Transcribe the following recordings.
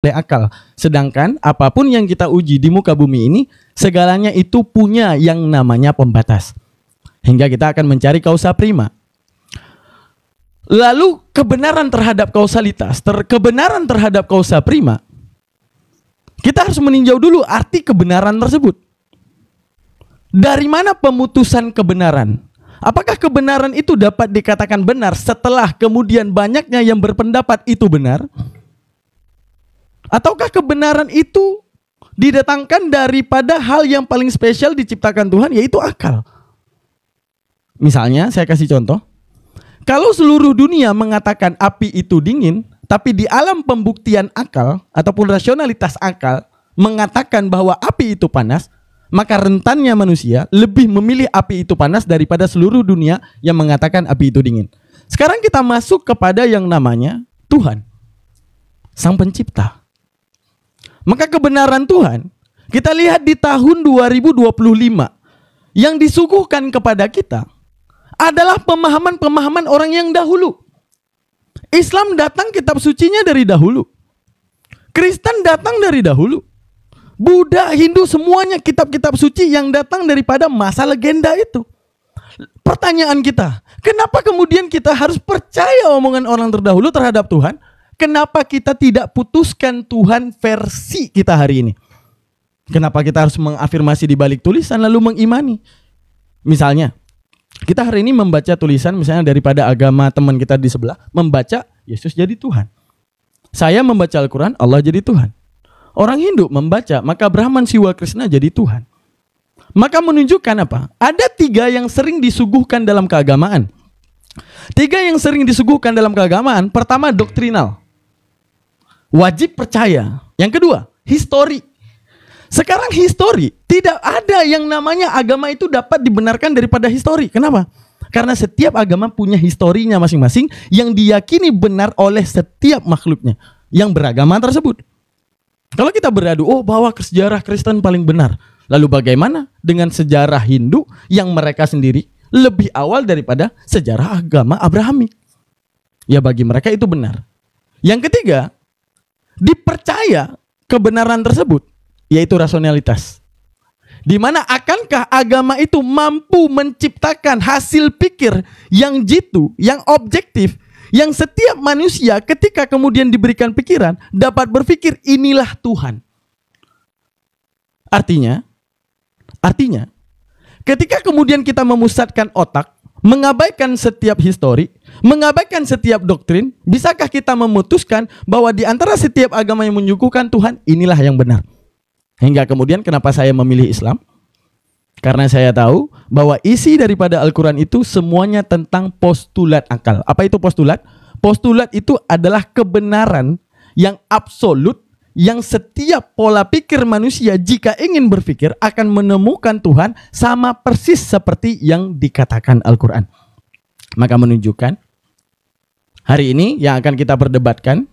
oleh akal. Sedangkan apapun yang kita uji di muka bumi ini, segalanya itu punya yang namanya pembatas. Hingga kita akan mencari kausa prima. Lalu kebenaran terhadap kausalitas, kebenaran terhadap kausa prima, kita harus meninjau dulu arti kebenaran tersebut. Dari mana pemutusan kebenaran? Apakah kebenaran itu dapat dikatakan benar setelah kemudian banyaknya yang berpendapat itu benar? Ataukah kebenaran itu didatangkan daripada hal yang paling spesial diciptakan Tuhan, yaitu akal? Misalnya, saya kasih contoh. Kalau seluruh dunia mengatakan api itu dingin, tapi di alam pembuktian akal ataupun rasionalitas akal mengatakan bahwa api itu panas, maka rentannya manusia lebih memilih api itu panas daripada seluruh dunia yang mengatakan api itu dingin. Sekarang kita masuk kepada yang namanya Tuhan, Sang Pencipta. Maka kebenaran Tuhan, kita lihat di tahun 2025, yang disuguhkan kepada kita adalah pemahaman-pemahaman orang yang dahulu. Islam datang kitab sucinya dari dahulu. Kristen datang dari dahulu. Buddha, Hindu, semuanya kitab-kitab suci yang datang daripada masa legenda itu. Pertanyaan kita, kenapa kemudian kita harus percaya omongan orang terdahulu terhadap Tuhan? Kenapa kita tidak putuskan Tuhan versi kita hari ini? Kenapa kita harus mengafirmasi di balik tulisan lalu mengimani? Misalnya, kita hari ini membaca tulisan misalnya daripada agama teman kita di sebelah, membaca Yesus jadi Tuhan. Saya membaca Al-Quran, Allah jadi Tuhan. Orang Hindu membaca, maka Brahman, Siwa, Krishna jadi Tuhan. Maka menunjukkan apa? Ada 3 yang sering disuguhkan dalam keagamaan. 3 yang sering disuguhkan dalam keagamaan. Pertama, doktrinal. Wajib percaya. Yang kedua, histori. Sekarang histori, tidak ada yang namanya agama itu dapat dibenarkan daripada histori. Kenapa? Karena setiap agama punya historinya masing-masing yang diyakini benar oleh setiap makhluknya yang beragama tersebut. Kalau kita beradu, bahwa sejarah Kristen paling benar. Lalu bagaimana dengan sejarah Hindu yang mereka sendiri lebih awal daripada sejarah agama Abrahamik? Ya bagi mereka itu benar. Yang ketiga, dipercaya kebenaran tersebut, yaitu rasionalitas. Di mana akankah agama itu mampu menciptakan hasil pikir yang jitu, yang objektif, yang setiap manusia ketika kemudian diberikan pikiran dapat berpikir inilah Tuhan. Artinya, ketika kemudian kita memusatkan otak, mengabaikan setiap histori, mengabaikan setiap doktrin, bisakah kita memutuskan bahwa di antara setiap agama yang menyuguhkan Tuhan, inilah yang benar? Hingga kemudian kenapa saya memilih Islam? Karena saya tahu bahwa isi daripada Al-Quran itu semuanya tentang postulat akal. Apa itu postulat? Postulat itu adalah kebenaran yang absolut, yang setiap pola pikir manusia jika ingin berpikir akan menemukan Tuhan sama persis seperti yang dikatakan Al-Quran. Maka menunjukkan hari ini yang akan kita perdebatkan,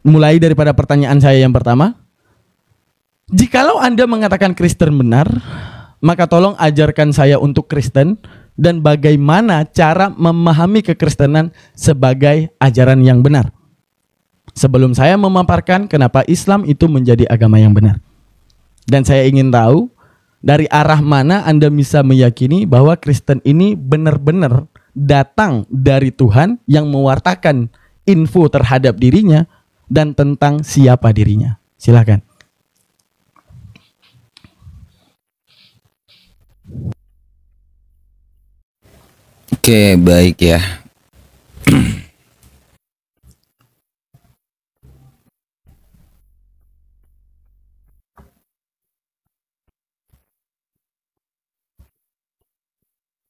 mulai daripada pertanyaan saya yang pertama, jikalau Anda mengatakan Kristen benar, maka tolong ajarkan saya untuk Kristen dan bagaimana cara memahami kekristenan sebagai ajaran yang benar. Sebelum saya memaparkan kenapa Islam itu menjadi agama yang benar. Dan saya ingin tahu dari arah mana Anda bisa meyakini bahwa Kristen ini benar-benar datang dari Tuhan yang mewartakan info terhadap dirinya dan tentang siapa dirinya. Silakan. Oke, baik ya.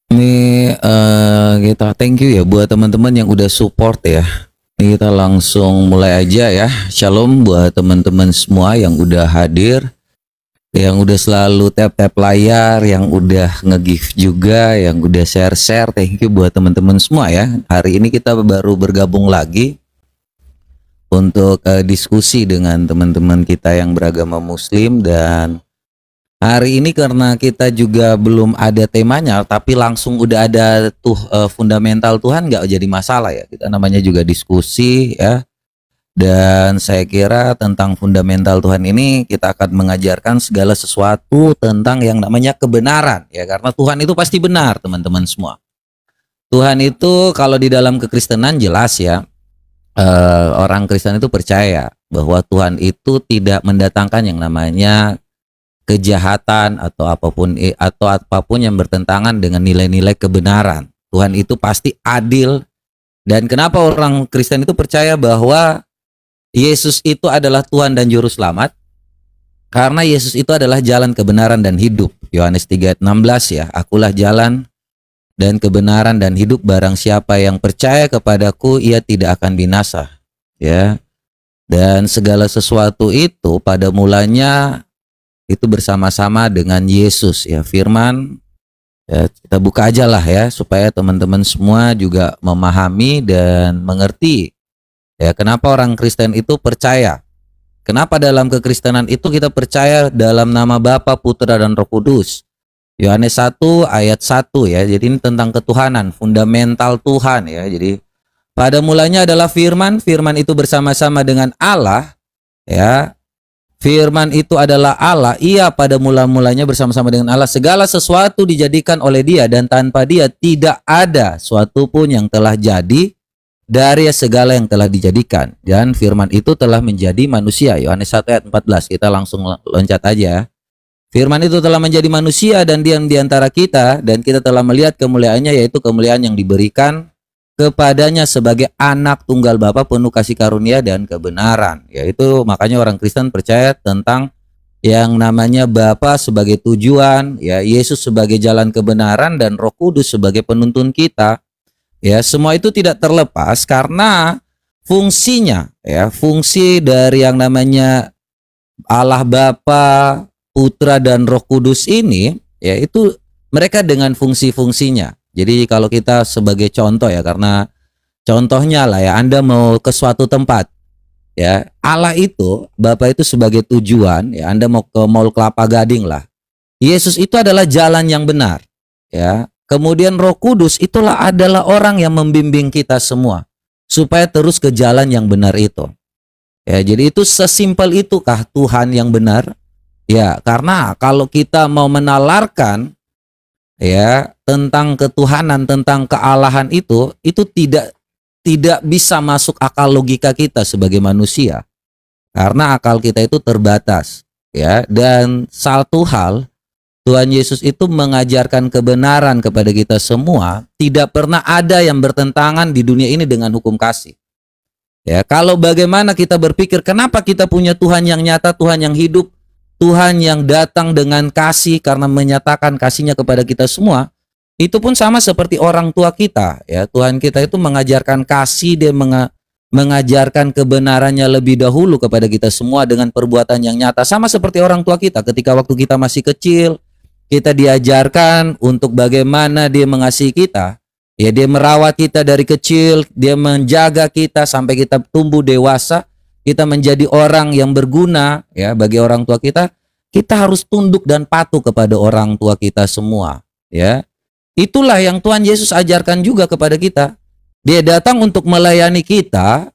Ini kita thank you ya buat teman-teman yang udah support ya. Ini kita langsung mulai aja ya. Shalom buat teman-teman semua yang udah hadir, yang udah selalu tap-tap layar, yang udah nge-gift juga, yang udah share-share. Thank you buat teman-teman semua ya. Hari ini kita baru bergabung lagi untuk diskusi dengan teman-teman kita yang beragama Muslim. Dan hari ini karena kita juga belum ada temanya, tapi langsung udah ada fundamental Tuhan, nggak jadi masalah ya. Kita namanya juga diskusi ya. Dan saya kira tentang fundamental Tuhan ini kita akan mengajarkan segala sesuatu tentang yang namanya kebenaran ya, karena Tuhan itu pasti benar teman-teman semua. Tuhan itu kalau di dalam kekristenan jelas ya, orang Kristen itu percaya bahwa Tuhan itu tidak mendatangkan yang namanya kejahatan atau apapun yang bertentangan dengan nilai-nilai kebenaran. Tuhan itu pasti adil. Dan kenapa orang Kristen itu percaya bahwa Yesus itu adalah Tuhan dan Juru Selamat? Karena Yesus itu adalah jalan kebenaran dan hidup. Yohanes 3 ayat 16 ya, akulah jalan dan kebenaran dan hidup, barang siapa yang percaya kepadaku ia tidak akan binasa ya. Dan segala sesuatu itu pada mulanya itu bersama-sama dengan Yesus ya, firman ya, kita buka aja lah ya supaya teman-teman semua juga memahami dan mengerti ya kenapa orang Kristen itu percaya. Kenapa dalam kekristenan itu kita percaya dalam nama Bapa, Putra dan Roh Kudus. Yohanes 1 ayat 1 ya. Jadi ini tentang ketuhanan, fundamental Tuhan ya. Jadi pada mulanya adalah firman, firman itu bersama-sama dengan Allah ya. Firman itu adalah Allah, ia pada mula-mulanya bersama-sama dengan Allah. Segala sesuatu dijadikan oleh Dia dan tanpa Dia tidak ada suatu pun yang telah jadi dari segala yang telah dijadikan. Dan firman itu telah menjadi manusia. Yohanes 1 ayat 14. Kita langsung loncat aja. Firman itu telah menjadi manusia dan diam di antara kita, dan kita telah melihat kemuliaannya, yaitu kemuliaan yang diberikan kepadanya sebagai anak tunggal Bapa, penuh kasih karunia dan kebenaran. Yaitu makanya orang Kristen percaya tentang yang namanya Bapa sebagai tujuan, ya, Yesus sebagai jalan kebenaran, dan Roh Kudus sebagai penuntun kita. Ya, semua itu tidak terlepas karena fungsinya ya, fungsi dari yang namanya Allah Bapa, Putra dan Roh Kudus ini ya, itu mereka dengan fungsi-fungsinya. Jadi kalau kita sebagai contoh ya, karena contohnya lah ya, Anda mau ke suatu tempat ya, Allah itu, Bapa itu sebagai tujuan ya, Anda mau ke Mall Kelapa Gading lah. Yesus itu adalah jalan yang benar ya. Kemudian Roh Kudus itulah adalah orang yang membimbing kita semua supaya terus ke jalan yang benar itu. Ya, jadi itu sesimpel itukah Tuhan yang benar? Ya, karena kalau kita mau menalarkan ya tentang ketuhanan, tentang kealahan itu tidak bisa masuk akal logika kita sebagai manusia. Karena akal kita itu terbatas, ya. Dan satu hal, Tuhan Yesus itu mengajarkan kebenaran kepada kita semua. Tidak pernah ada yang bertentangan di dunia ini dengan hukum kasih. Ya, kalau bagaimana kita berpikir, kenapa kita punya Tuhan yang nyata, Tuhan yang hidup, Tuhan yang datang dengan kasih karena menyatakan kasihnya kepada kita semua. Itu pun sama seperti orang tua kita. Ya, Tuhan kita itu mengajarkan kasih, dia mengajarkan kebenarannya lebih dahulu kepada kita semua dengan perbuatan yang nyata. Sama seperti orang tua kita ketika waktu kita masih kecil, kita diajarkan untuk bagaimana dia mengasihi kita. Ya, dia merawat kita dari kecil, dia menjaga kita sampai kita tumbuh dewasa, kita menjadi orang yang berguna ya bagi orang tua kita. Kita harus tunduk dan patuh kepada orang tua kita semua, ya. Itulah yang Tuhan Yesus ajarkan juga kepada kita. Dia datang untuk melayani kita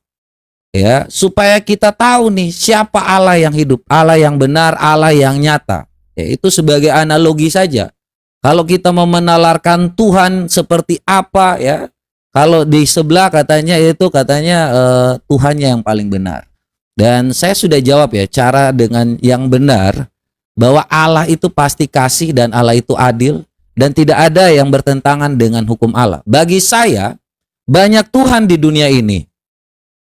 ya, supaya kita tahu nih siapa Allah yang hidup, Allah yang benar, Allah yang nyata. Ya, itu sebagai analogi saja. Kalau kita mau menalarkan Tuhan seperti apa ya, kalau di sebelah katanya Tuhannya yang paling benar. Dan saya sudah jawab ya, cara dengan yang benar bahwa Allah itu pasti kasih dan Allah itu adil dan tidak ada yang bertentangan dengan hukum Allah. Bagi saya banyak Tuhan di dunia ini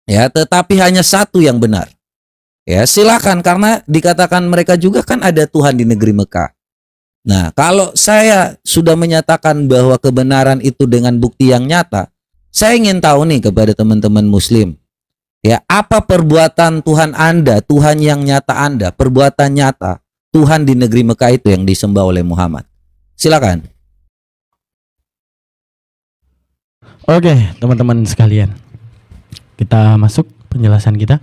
ya, tetapi hanya satu yang benar. Ya, silakan, karena dikatakan mereka juga kan ada Tuhan di negeri Mekah. Nah, kalau saya sudah menyatakan bahwa kebenaran itu dengan bukti yang nyata, saya ingin tahu nih kepada teman-teman Muslim, ya, apa perbuatan Tuhan Anda, Tuhan yang nyata Anda, perbuatan nyata Tuhan di negeri Mekah itu yang disembah oleh Muhammad? Silakan. Oke, teman-teman sekalian, kita masuk penjelasan kita.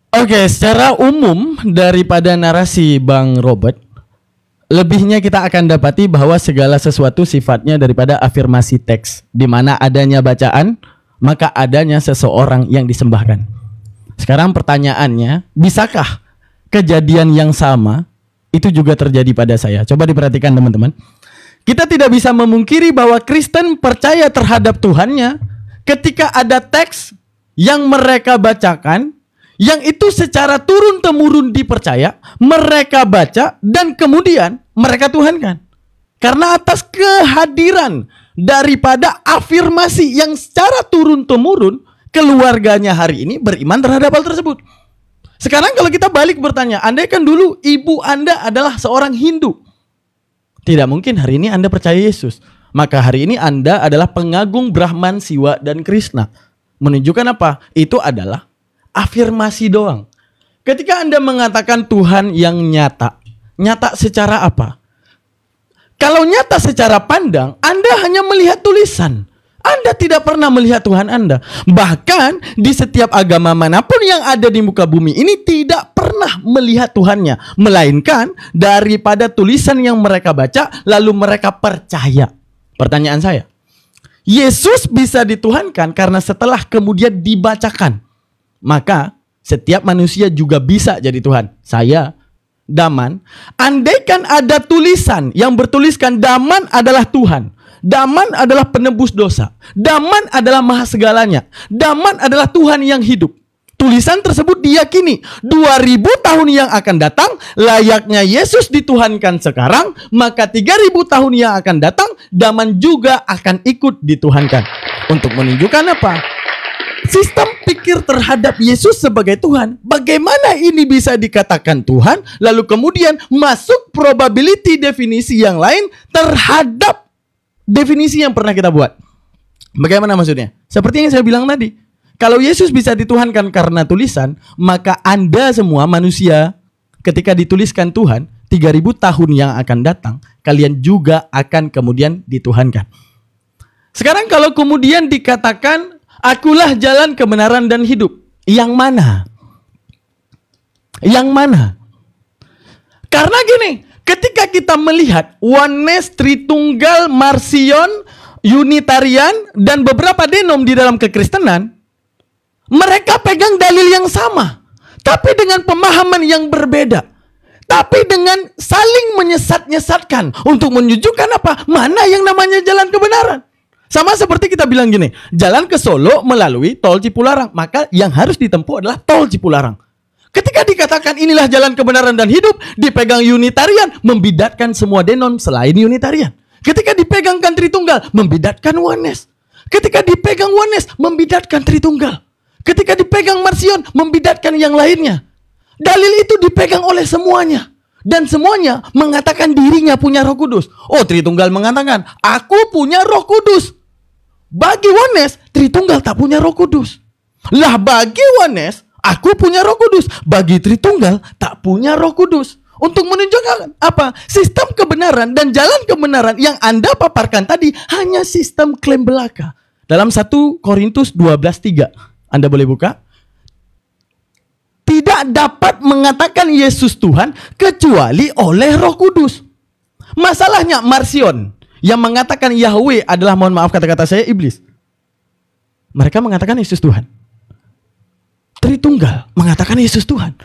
Oke, secara umum daripada narasi Bang Robert, lebihnya kita akan dapati bahwa segala sesuatu sifatnya daripada afirmasi teks, di mana adanya bacaan maka adanya seseorang yang disembahkan. Sekarang pertanyaannya, bisakah kejadian yang sama itu juga terjadi pada saya? Coba diperhatikan teman-teman. Kita tidak bisa memungkiri bahwa Kristen percaya terhadap Tuhannya ketika ada teks yang mereka bacakan, yang itu secara turun-temurun dipercaya, mereka baca dan kemudian mereka tuhankan. Karena atas kehadiran daripada afirmasi yang secara turun-temurun, keluarganya hari ini beriman terhadap hal tersebut. Sekarang kalau kita balik bertanya, andai kan dulu ibu Anda adalah seorang Hindu, tidak mungkin hari ini Anda percaya Yesus. Maka hari ini Anda adalah pengagung Brahman, Siwa, dan Krishna. Menunjukkan apa? Itu adalah afirmasi doang. Ketika Anda mengatakan Tuhan yang nyata, nyata secara apa? Kalau nyata secara pandang, Anda hanya melihat tulisan. Anda tidak pernah melihat Tuhan Anda. Bahkan di setiap agama manapun yang ada di muka bumi ini tidak pernah melihat Tuhannya, melainkan daripada tulisan yang mereka baca lalu mereka percaya. Pertanyaan saya, Yesus bisa dituhankan karena setelah kemudian dibacakan, maka setiap manusia juga bisa jadi Tuhan. Saya, Daman, andaikan ada tulisan yang bertuliskan Daman adalah Tuhan, Daman adalah penebus dosa, Daman adalah maha segalanya, Daman adalah Tuhan yang hidup. Tulisan tersebut diyakini 2000 tahun yang akan datang layaknya Yesus dituhankan sekarang, maka 3000 tahun yang akan datang Daman juga akan ikut dituhankan. Untuk menunjukkan apa? Sistem pikir terhadap Yesus sebagai Tuhan. Bagaimana ini bisa dikatakan Tuhan, lalu kemudian masuk probability definisi yang lain terhadap definisi yang pernah kita buat. Bagaimana maksudnya? Seperti yang saya bilang tadi. Kalau Yesus bisa dituhankan karena tulisan, maka Anda semua manusia ketika dituliskan Tuhan, 3000 tahun yang akan datang, kalian juga akan kemudian dituhankan. Sekarang kalau kemudian dikatakan, akulah jalan kebenaran dan hidup. Yang mana? Yang mana? Karena gini, ketika kita melihat oneness, Tritunggal, Marcion, Unitarian, dan beberapa denom di dalam kekristenan, mereka pegang dalil yang sama, tapi dengan pemahaman yang berbeda, tapi dengan saling menyesat-nyesatkan untuk menunjukkan apa? Mana yang namanya jalan kebenaran. Sama seperti kita bilang gini, jalan ke Solo melalui tol Cipularang, maka yang harus ditempuh adalah tol Cipularang. Ketika dikatakan inilah jalan kebenaran dan hidup, dipegang Unitarian, membidatkan semua denom selain Unitarian. Ketika dipegangkan Tritunggal, membidatkan oneness. Ketika dipegang oneness, membidatkan Tritunggal. Ketika dipegang Marcion, membidatkan yang lainnya. Dalil itu dipegang oleh semuanya. Dan semuanya mengatakan dirinya punya Roh Kudus. Oh, Tritunggal mengatakan, aku punya Roh Kudus. Bagi oneness, Tritunggal tak punya Roh Kudus. Lah bagi oneness, aku punya Roh Kudus. Bagi Tritunggal tak punya Roh Kudus. Untuk menunjukkan apa? Sistem kebenaran dan jalan kebenaran yang Anda paparkan tadi hanya sistem klaim belaka. Dalam 1 Korintus 12:3, Anda boleh buka. Tidak dapat mengatakan Yesus Tuhan kecuali oleh Roh Kudus. Masalahnya Marcion yang mengatakan Yahweh adalah, mohon maaf kata-kata saya, iblis. Mereka mengatakan Yesus Tuhan. Tritunggal mengatakan Yesus Tuhan.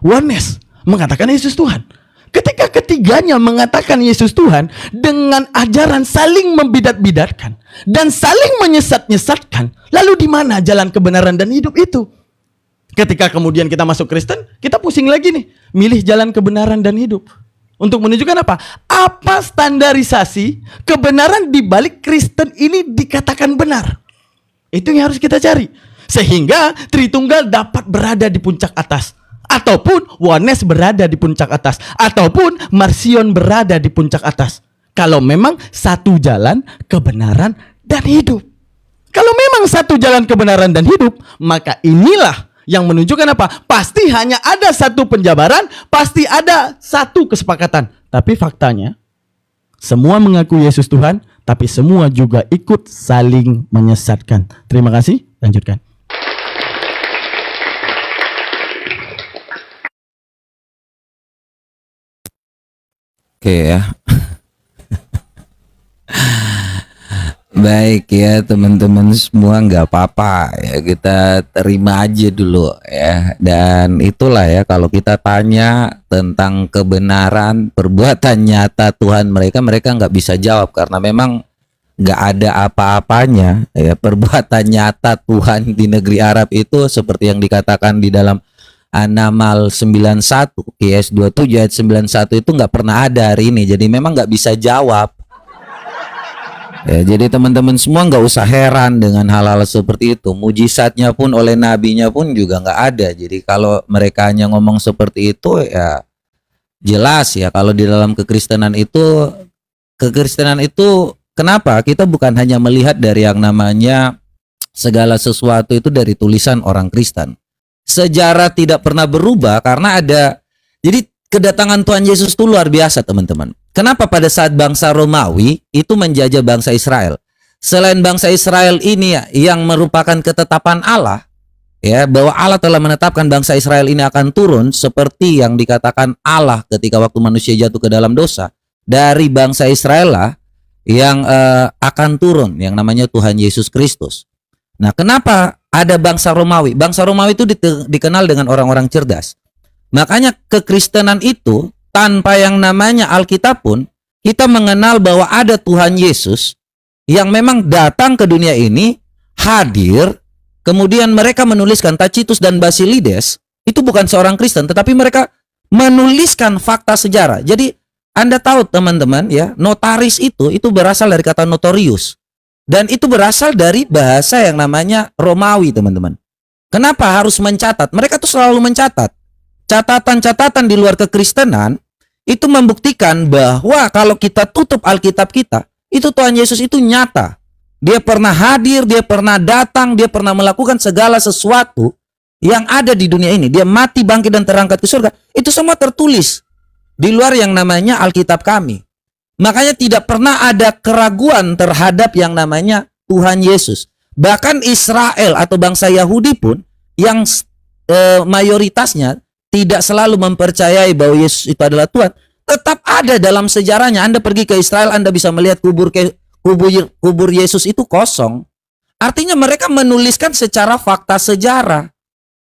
Oneness mengatakan Yesus Tuhan. Ketika ketiganya mengatakan Yesus Tuhan dengan ajaran saling membidat-bidatkan dan saling menyesat-nyesatkan, lalu di mana jalan kebenaran dan hidup itu? Ketika kemudian kita masuk Kristen, kita pusing lagi nih, milih jalan kebenaran dan hidup. Untuk menunjukkan apa? Apa standarisasi kebenaran di balik Kristen ini dikatakan benar? Itu yang harus kita cari. Sehingga Tritunggal dapat berada di puncak atas. Ataupun oneness berada di puncak atas, ataupun Marcion berada di puncak atas. Kalau memang satu jalan kebenaran dan hidup. Kalau memang satu jalan kebenaran dan hidup, maka inilah yang menunjukkan apa? Pasti hanya ada satu penjabaran, pasti ada satu kesepakatan. Tapi faktanya, semua mengaku Yesus Tuhan, tapi semua juga ikut saling menyesatkan. Terima kasih, lanjutkan. Oke ya. Baik ya teman-teman semua, nggak apa-apa ya, kita terima aja dulu ya. Dan itulah ya, kalau kita tanya tentang kebenaran perbuatan nyata Tuhan mereka, mereka nggak bisa jawab karena memang nggak ada apa-apanya ya. Perbuatan nyata Tuhan di negeri Arab itu seperti yang dikatakan di dalam An-Naml 91 IS 27 ayat 91 itu nggak pernah ada hari ini. Jadi memang nggak bisa jawab. Ya, jadi teman-teman semua nggak usah heran dengan hal-hal seperti itu. Mujizatnya pun oleh nabinya pun juga nggak ada. Jadi kalau mereka hanya ngomong seperti itu ya jelas ya, kalau di dalam kekristenan itu kenapa kita bukan hanya melihat dari yang namanya segala sesuatu itu dari tulisan orang Kristen. Sejarah tidak pernah berubah karena ada. Jadi kedatangan Tuhan Yesus itu luar biasa teman-teman. Kenapa pada saat bangsa Romawi itu menjajah bangsa Israel? Selain bangsa Israel ini ya, yang merupakan ketetapan Allah, ya, bahwa Allah telah menetapkan bangsa Israel ini akan turun seperti yang dikatakan Allah ketika waktu manusia jatuh ke dalam dosa. Dari bangsa Israel lah yang akan turun yang namanya Tuhan Yesus Kristus. Nah, kenapa ada bangsa Romawi? Bangsa Romawi itu dikenal dengan orang-orang cerdas. Makanya kekristenan itu tanpa yang namanya Alkitab pun kita mengenal bahwa ada Tuhan Yesus yang memang datang ke dunia ini, hadir, kemudian mereka menuliskan. Tacitus dan Basilides itu bukan seorang Kristen, tetapi mereka menuliskan fakta sejarah. Jadi Anda tahu teman-teman ya, notaris itu berasal dari kata notorius. Dan itu berasal dari bahasa yang namanya Romawi teman-teman. Kenapa harus mencatat? Mereka tuh selalu mencatat. Catatan-catatan di luar kekristenan itu membuktikan bahwa kalau kita tutup Alkitab kita, itu Tuhan Yesus itu nyata. Dia pernah hadir, dia pernah datang, dia pernah melakukan segala sesuatu yang ada di dunia ini. Dia mati, bangkit, dan terangkat ke surga. Itu semua tertulis di luar yang namanya Alkitab kami. Makanya tidak pernah ada keraguan terhadap yang namanya Tuhan Yesus. Bahkan Israel atau bangsa Yahudi pun yang mayoritasnya tidak selalu mempercayai bahwa Yesus itu adalah Tuhan, tetap ada dalam sejarahnya. Anda pergi ke Israel, Anda bisa melihat kubur Yesus itu kosong. Artinya mereka menuliskan secara fakta sejarah,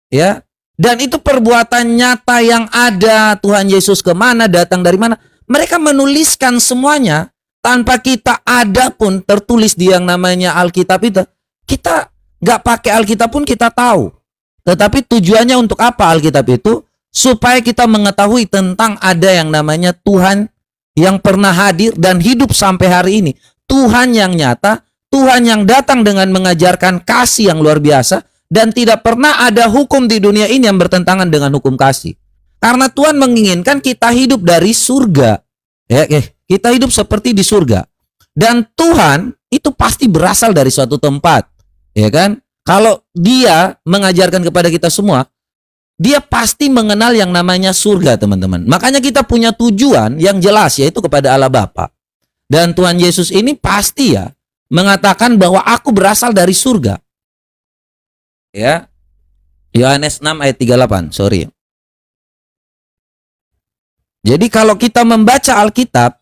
ya. Dan itu perbuatan nyata yang ada. Tuhan Yesus kemana, datang dari mana, mereka menuliskan semuanya tanpa kita ada pun tertulis di yang namanya Alkitab itu. Kita nggak pakai Alkitab pun kita tahu. Tetapi tujuannya untuk apa Alkitab itu? Supaya kita mengetahui tentang ada yang namanya Tuhan yang pernah hadir dan hidup sampai hari ini. Tuhan yang nyata, Tuhan yang datang dengan mengajarkan kasih yang luar biasa. Dan tidak pernah ada hukum di dunia ini yang bertentangan dengan hukum kasih. Karena Tuhan menginginkan kita hidup dari surga. Ya, kita hidup seperti di surga. Dan Tuhan itu pasti berasal dari suatu tempat. Ya kan? Kalau Dia mengajarkan kepada kita semua, Dia pasti mengenal yang namanya surga teman-teman. Makanya kita punya tujuan yang jelas, yaitu kepada Allah Bapa. Dan Tuhan Yesus ini pasti ya mengatakan bahwa aku berasal dari surga. Ya. Yohanes 6 ayat 38, sorry. Jadi kalau kita membaca Alkitab,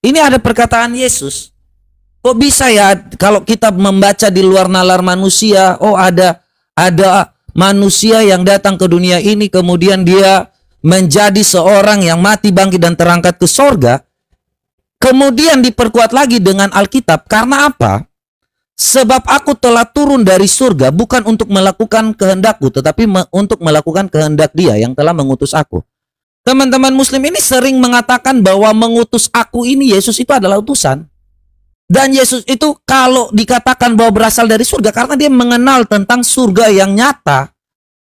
ini ada perkataan Yesus. Kok bisa ya kalau kita membaca di luar nalar manusia, oh ada manusia yang datang ke dunia ini, kemudian dia menjadi seorang yang mati, bangkit, dan terangkat ke sorga. Kemudian diperkuat lagi dengan Alkitab. Karena apa? Sebab aku telah turun dari surga bukan untuk melakukan kehendakku, tetapi untuk melakukan kehendak Dia yang telah mengutus aku. Teman-teman muslim ini sering mengatakan bahwa mengutus aku ini, Yesus itu adalah utusan. Dan Yesus itu kalau dikatakan bahwa berasal dari surga, karena Dia mengenal tentang surga yang nyata.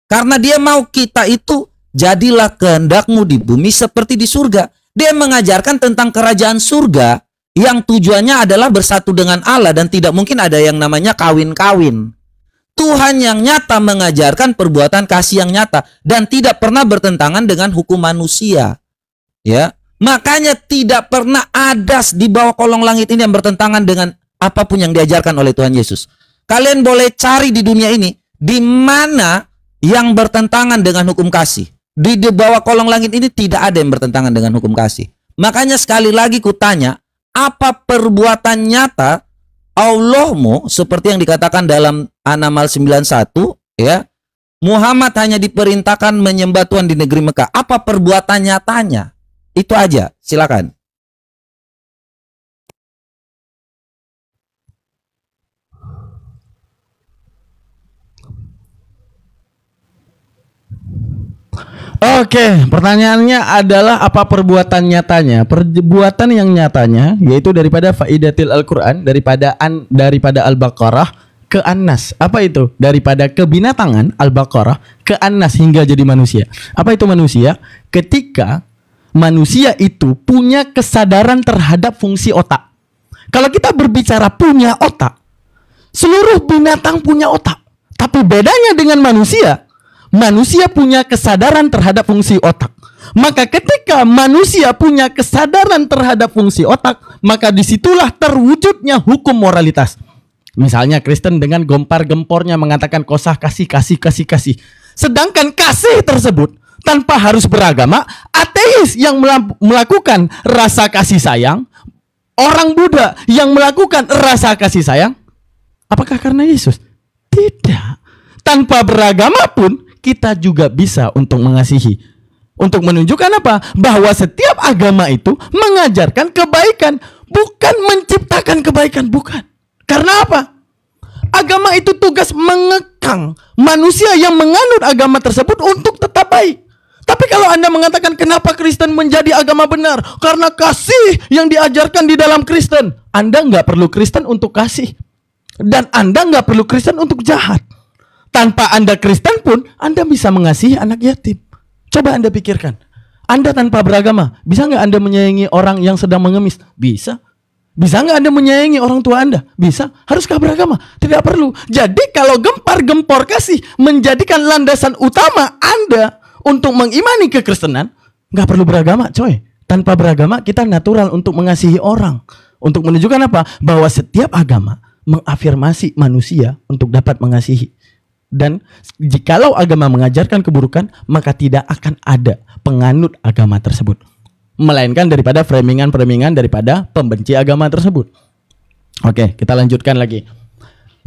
Karena Dia mau kita itu, jadilah kehendakmu di bumi seperti di surga. Dia mengajarkan tentang kerajaan surga yang tujuannya adalah bersatu dengan Allah dan tidak mungkin ada yang namanya kawin-kawin. Tuhan yang nyata mengajarkan perbuatan kasih yang nyata dan tidak pernah bertentangan dengan hukum manusia. Ya. Makanya tidak pernah ada di bawah kolong langit ini yang bertentangan dengan apapun yang diajarkan oleh Tuhan Yesus. Kalian boleh cari di dunia ini di mana yang bertentangan dengan hukum kasih. Di bawah kolong langit ini tidak ada yang bertentangan dengan hukum kasih. Makanya sekali lagi kutanya, apa perbuatan nyata Allahmu seperti yang dikatakan dalam An-Naml 91 ya. Muhammad hanya diperintahkan menyembah Tuhan di negeri Mekah. Apa perbuatan nyatanya? Itu aja, silakan. Oke, pertanyaannya adalah apa perbuatan nyatanya? Perbuatan yang nyatanya yaitu daripada faidatil Al-Qur'an, daripada Al-Baqarah ke An-Nas. Apa itu? Daripada kebinatangan Al-Baqarah ke An-Nas hingga jadi manusia. Apa itu manusia? Ketika manusia itu punya kesadaran terhadap fungsi otak. Kalau kita berbicara punya otak, seluruh binatang punya otak. Tapi bedanya dengan manusia, manusia punya kesadaran terhadap fungsi otak. Maka ketika manusia punya kesadaran terhadap fungsi otak, maka disitulah terwujudnya hukum moralitas. Misalnya Kristen dengan gempar-gempornya mengatakan kosah kasih. Sedangkan kasih tersebut tanpa harus beragama, ateis yang melakukan rasa kasih sayang, orang Buddha yang melakukan rasa kasih sayang, apakah karena Yesus? Tidak. Tanpa beragama pun kita juga bisa untuk mengasihi. Untuk menunjukkan apa? Bahwa setiap agama itu mengajarkan kebaikan, bukan menciptakan kebaikan, bukan. Karena apa? Agama itu tugas mengekang manusia yang menganut agama tersebut untuk tetap baik. Tapi kalau Anda mengatakan kenapa Kristen menjadi agama benar? Karena kasih yang diajarkan di dalam Kristen. Anda nggak perlu Kristen untuk kasih. Dan Anda nggak perlu Kristen untuk jahat. Tanpa Anda Kristen pun, Anda bisa mengasihi anak yatim. Coba Anda pikirkan. Anda tanpa beragama, bisa nggak Anda menyayangi orang yang sedang mengemis? Bisa. Bisa nggak Anda menyayangi orang tua Anda? Bisa. Haruskah beragama? Tidak perlu. Jadi kalau gempar-gempor kasih menjadikan landasan utama Anda untuk mengimani kekristenan, nggak perlu beragama, coy. Tanpa beragama, kita natural untuk mengasihi orang. Untuk menunjukkan apa? Bahwa setiap agama mengafirmasi manusia untuk dapat mengasihi. Dan jikalau agama mengajarkan keburukan, maka tidak akan ada penganut agama tersebut, melainkan daripada framingan-framingan daripada pembenci agama tersebut. Oke, kita lanjutkan lagi.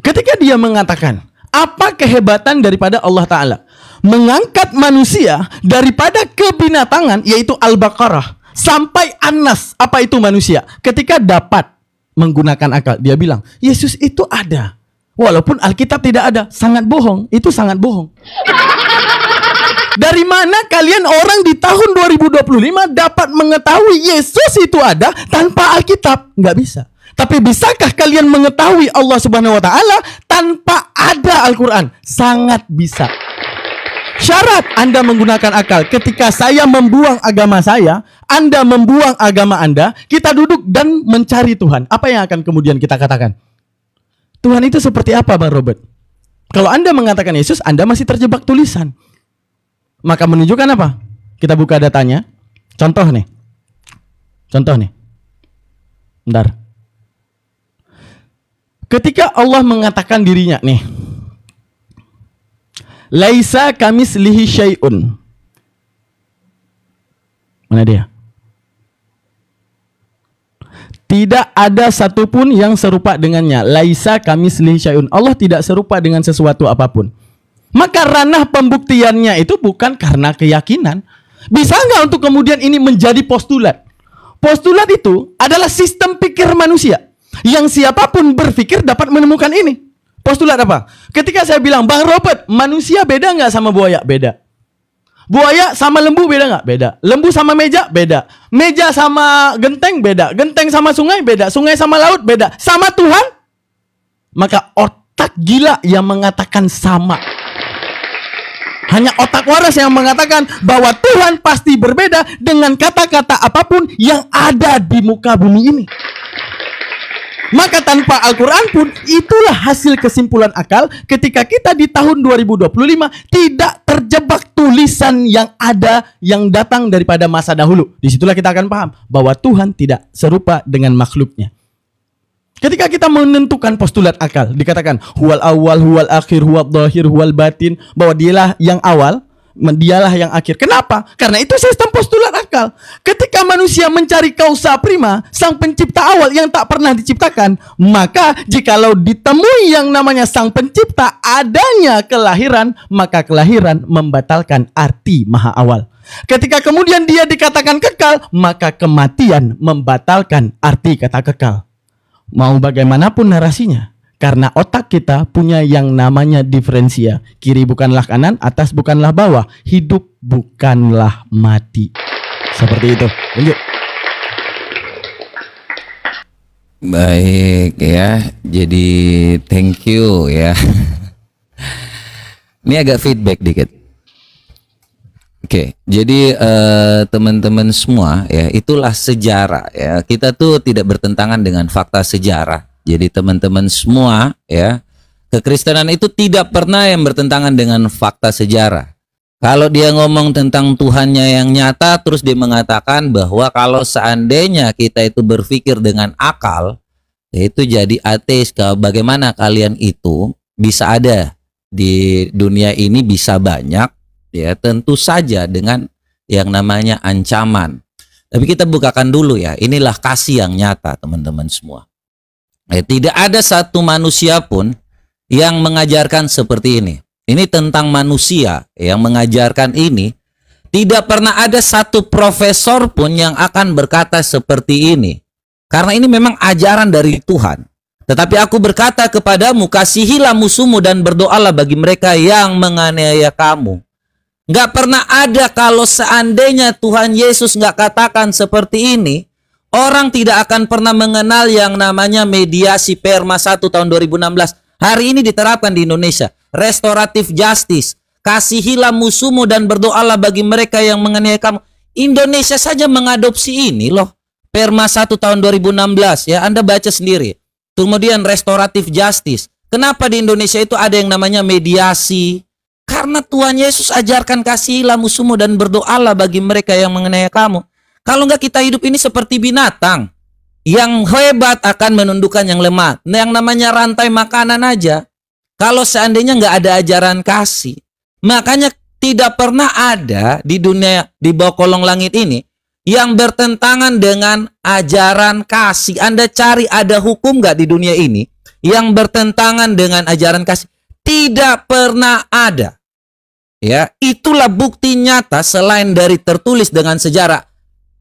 Ketika dia mengatakan, apa kehebatan daripada Allah Ta'ala mengangkat manusia daripada kebinatangan, yaitu Al-Baqarah, sampai An-Nas. Apa itu manusia? Ketika dapat menggunakan akal, dia bilang, Yesus itu ada. Walaupun Alkitab tidak ada. Sangat bohong. Itu sangat bohong. Dari mana kalian orang di tahun 2025 dapat mengetahui Yesus itu ada tanpa Alkitab? Nggak bisa. Tapi bisakah kalian mengetahui Allah Subhanahu wa Ta'ala tanpa ada Al-Quran? Sangat bisa. Syarat Anda menggunakan akal. Ketika saya membuang agama saya, Anda membuang agama Anda, kita duduk dan mencari Tuhan. Apa yang akan kemudian kita katakan? Tuhan itu seperti apa, Bang Robert? Kalau Anda mengatakan Yesus, Anda masih terjebak tulisan. Maka menunjukkan apa? Kita buka datanya. Contoh nih. Bentar. Ketika Allah mengatakan dirinya nih, Laisa kamislihi syai'un. Mana dia? Tidak ada satupun yang serupa dengannya. Laisa kamislihi syai'un. Allah tidak serupa dengan sesuatu apapun. Maka ranah pembuktiannya itu bukan karena keyakinan. Bisa nggak untuk kemudian ini menjadi postulat? Postulat itu adalah sistem pikir manusia. Yang siapapun berpikir dapat menemukan ini. Postulat apa? Ketika saya bilang, Bang Robert, manusia beda nggak sama buaya? Beda. Buaya sama lembu beda nggak? Beda. Lembu sama meja? Beda. Meja sama genteng? Beda. Genteng sama sungai? Beda. Sungai sama laut? Beda. Sama Tuhan? Maka otak gila yang mengatakan sama. Hanya otak waras yang mengatakan bahwa Tuhan pasti berbeda dengan kata-kata apapun yang ada di muka bumi ini. Maka tanpa Al-Quran pun itulah hasil kesimpulan akal ketika kita di tahun 2025 tidak terjebak tulisan yang ada yang datang daripada masa dahulu. Disitulah kita akan paham bahwa Tuhan tidak serupa dengan makhluknya. Ketika kita menentukan postulat akal, dikatakan huwal awal, huwal akhir, huwal dhahir, huwal batin, bahwa dialah yang awal, Dialah yang akhir. Kenapa? Karena itu sistem postulat akal. Ketika manusia mencari kausa prima, sang pencipta awal yang tak pernah diciptakan, maka jikalau ditemui yang namanya sang pencipta adanya kelahiran, maka kelahiran membatalkan arti maha awal. Ketika kemudian dia dikatakan kekal, maka kematian membatalkan arti kata kekal. Mau bagaimanapun narasinya, karena otak kita punya yang namanya diferensia. Kiri bukanlah kanan, atas bukanlah bawah, hidup bukanlah mati. Seperti itu. Lanjut. Baik ya. Jadi thank you ya. Ini agak feedback dikit. Oke, jadi teman-teman semua ya, itulah sejarah ya. Kita tuh tidak bertentangan dengan fakta sejarah. Jadi teman-teman semua ya, kekristenan itu tidak pernah yang bertentangan dengan fakta sejarah. Kalau dia ngomong tentang Tuhannya yang nyata, terus dia mengatakan bahwa kalau seandainya kita itu berpikir dengan akal, itu jadi ateis. Bagaimana kalian itu bisa ada di dunia ini, bisa banyak ya, tentu saja dengan yang namanya ancaman. Tapi kita bukakan dulu ya, inilah kasih yang nyata teman-teman semua. Tidak ada satu manusia pun yang mengajarkan seperti ini. Ini tentang manusia yang mengajarkan ini. Tidak pernah ada satu profesor pun yang akan berkata seperti ini. Karena ini memang ajaran dari Tuhan. Tetapi aku berkata kepadamu, kasihilah musuhmu dan berdoalah bagi mereka yang menganiaya kamu. Nggak pernah ada kalau seandainya Tuhan Yesus nggak katakan seperti ini, orang tidak akan pernah mengenal yang namanya mediasi Perma 1 tahun 2016. Hari ini diterapkan di Indonesia. Restoratif justice. Kasihilah musuhmu dan berdoalah bagi mereka yang menganiaya kamu. Indonesia saja mengadopsi ini loh. Perma 1 tahun 2016 ya. Anda baca sendiri. Kemudian restoratif justice. Kenapa di Indonesia itu ada yang namanya mediasi? Karena Tuhan Yesus ajarkan kasihilah musuhmu dan berdoalah bagi mereka yang menganiaya kamu. Kalau enggak kita hidup ini seperti binatang. Yang hebat akan menundukkan yang lemah. Yang namanya rantai makanan aja. Kalau seandainya nggak ada ajaran kasih. Makanya tidak pernah ada di dunia, di bawah kolong langit ini, yang bertentangan dengan ajaran kasih. Anda cari ada hukum nggak di dunia ini yang bertentangan dengan ajaran kasih? Tidak pernah ada. Ya, itulah bukti nyata selain dari tertulis dengan sejarah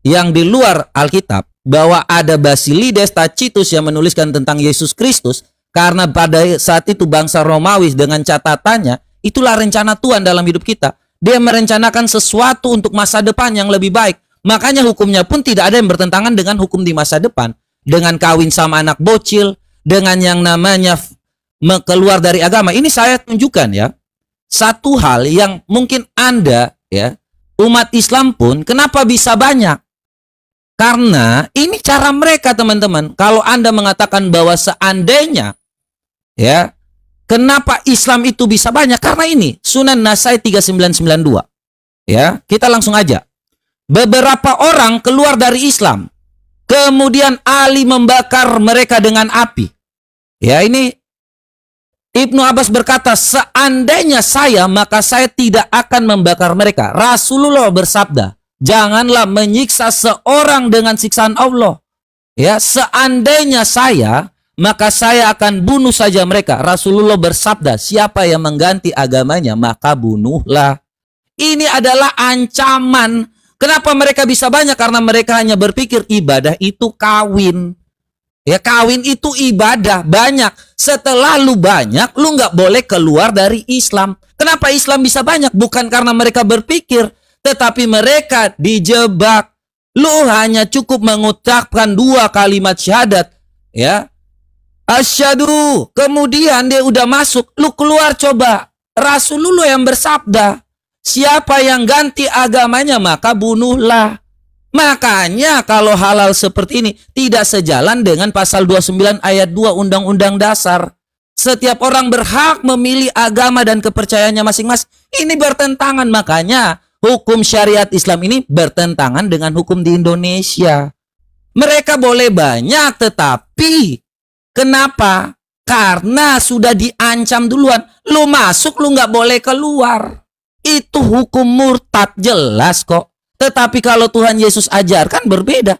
yang di luar Alkitab, bahwa ada Basilides Tacitus yang menuliskan tentang Yesus Kristus, karena pada saat itu bangsa Romawi dengan catatannya, itulah rencana Tuhan dalam hidup kita. Dia merencanakan sesuatu untuk masa depan yang lebih baik. Makanya hukumnya pun tidak ada yang bertentangan dengan hukum di masa depan. Dengan kawin sama anak bocil, dengan yang namanya keluar dari agama. Ini saya tunjukkan ya, satu hal yang mungkin Anda ya, umat Islam pun kenapa bisa banyak? Karena ini cara mereka teman-teman. Kalau Anda mengatakan bahwa seandainya ya, kenapa Islam itu bisa banyak? Karena ini Sunan Nasai 3992. Ya, kita langsung aja. Beberapa orang keluar dari Islam. Kemudian Ali membakar mereka dengan api. Ya, ini Ibnu Abbas berkata, seandainya saya, maka saya tidak akan membakar mereka. Rasulullah bersabda, janganlah menyiksa seorang dengan siksaan Allah. Ya, seandainya saya, maka saya akan bunuh saja mereka. Rasulullah bersabda, siapa yang mengganti agamanya, maka bunuhlah. Ini adalah ancaman. Kenapa mereka bisa banyak? Karena mereka hanya berpikir ibadah itu kawin. Ya, kawin itu ibadah banyak. Setelah lu banyak, lu nggak boleh keluar dari Islam. Kenapa Islam bisa banyak? Bukan karena mereka berpikir, tetapi mereka dijebak. Lu hanya cukup mengucapkan 2 kalimat syahadat, ya, asyhadu, kemudian dia udah masuk, lu keluar coba. Rasulullah yang bersabda, siapa yang ganti agamanya maka bunuhlah. Makanya kalau halal seperti ini tidak sejalan dengan pasal 29 ayat 2 Undang-Undang Dasar. Setiap orang berhak memilih agama dan kepercayaannya masing-masing. Ini bertentangan, makanya hukum syariat Islam ini bertentangan dengan hukum di Indonesia. Mereka boleh banyak, tetapi kenapa? Karena sudah diancam duluan. Lu masuk, lu nggak boleh keluar. Itu hukum murtad, jelas kok. Tetapi kalau Tuhan Yesus ajarkan berbeda.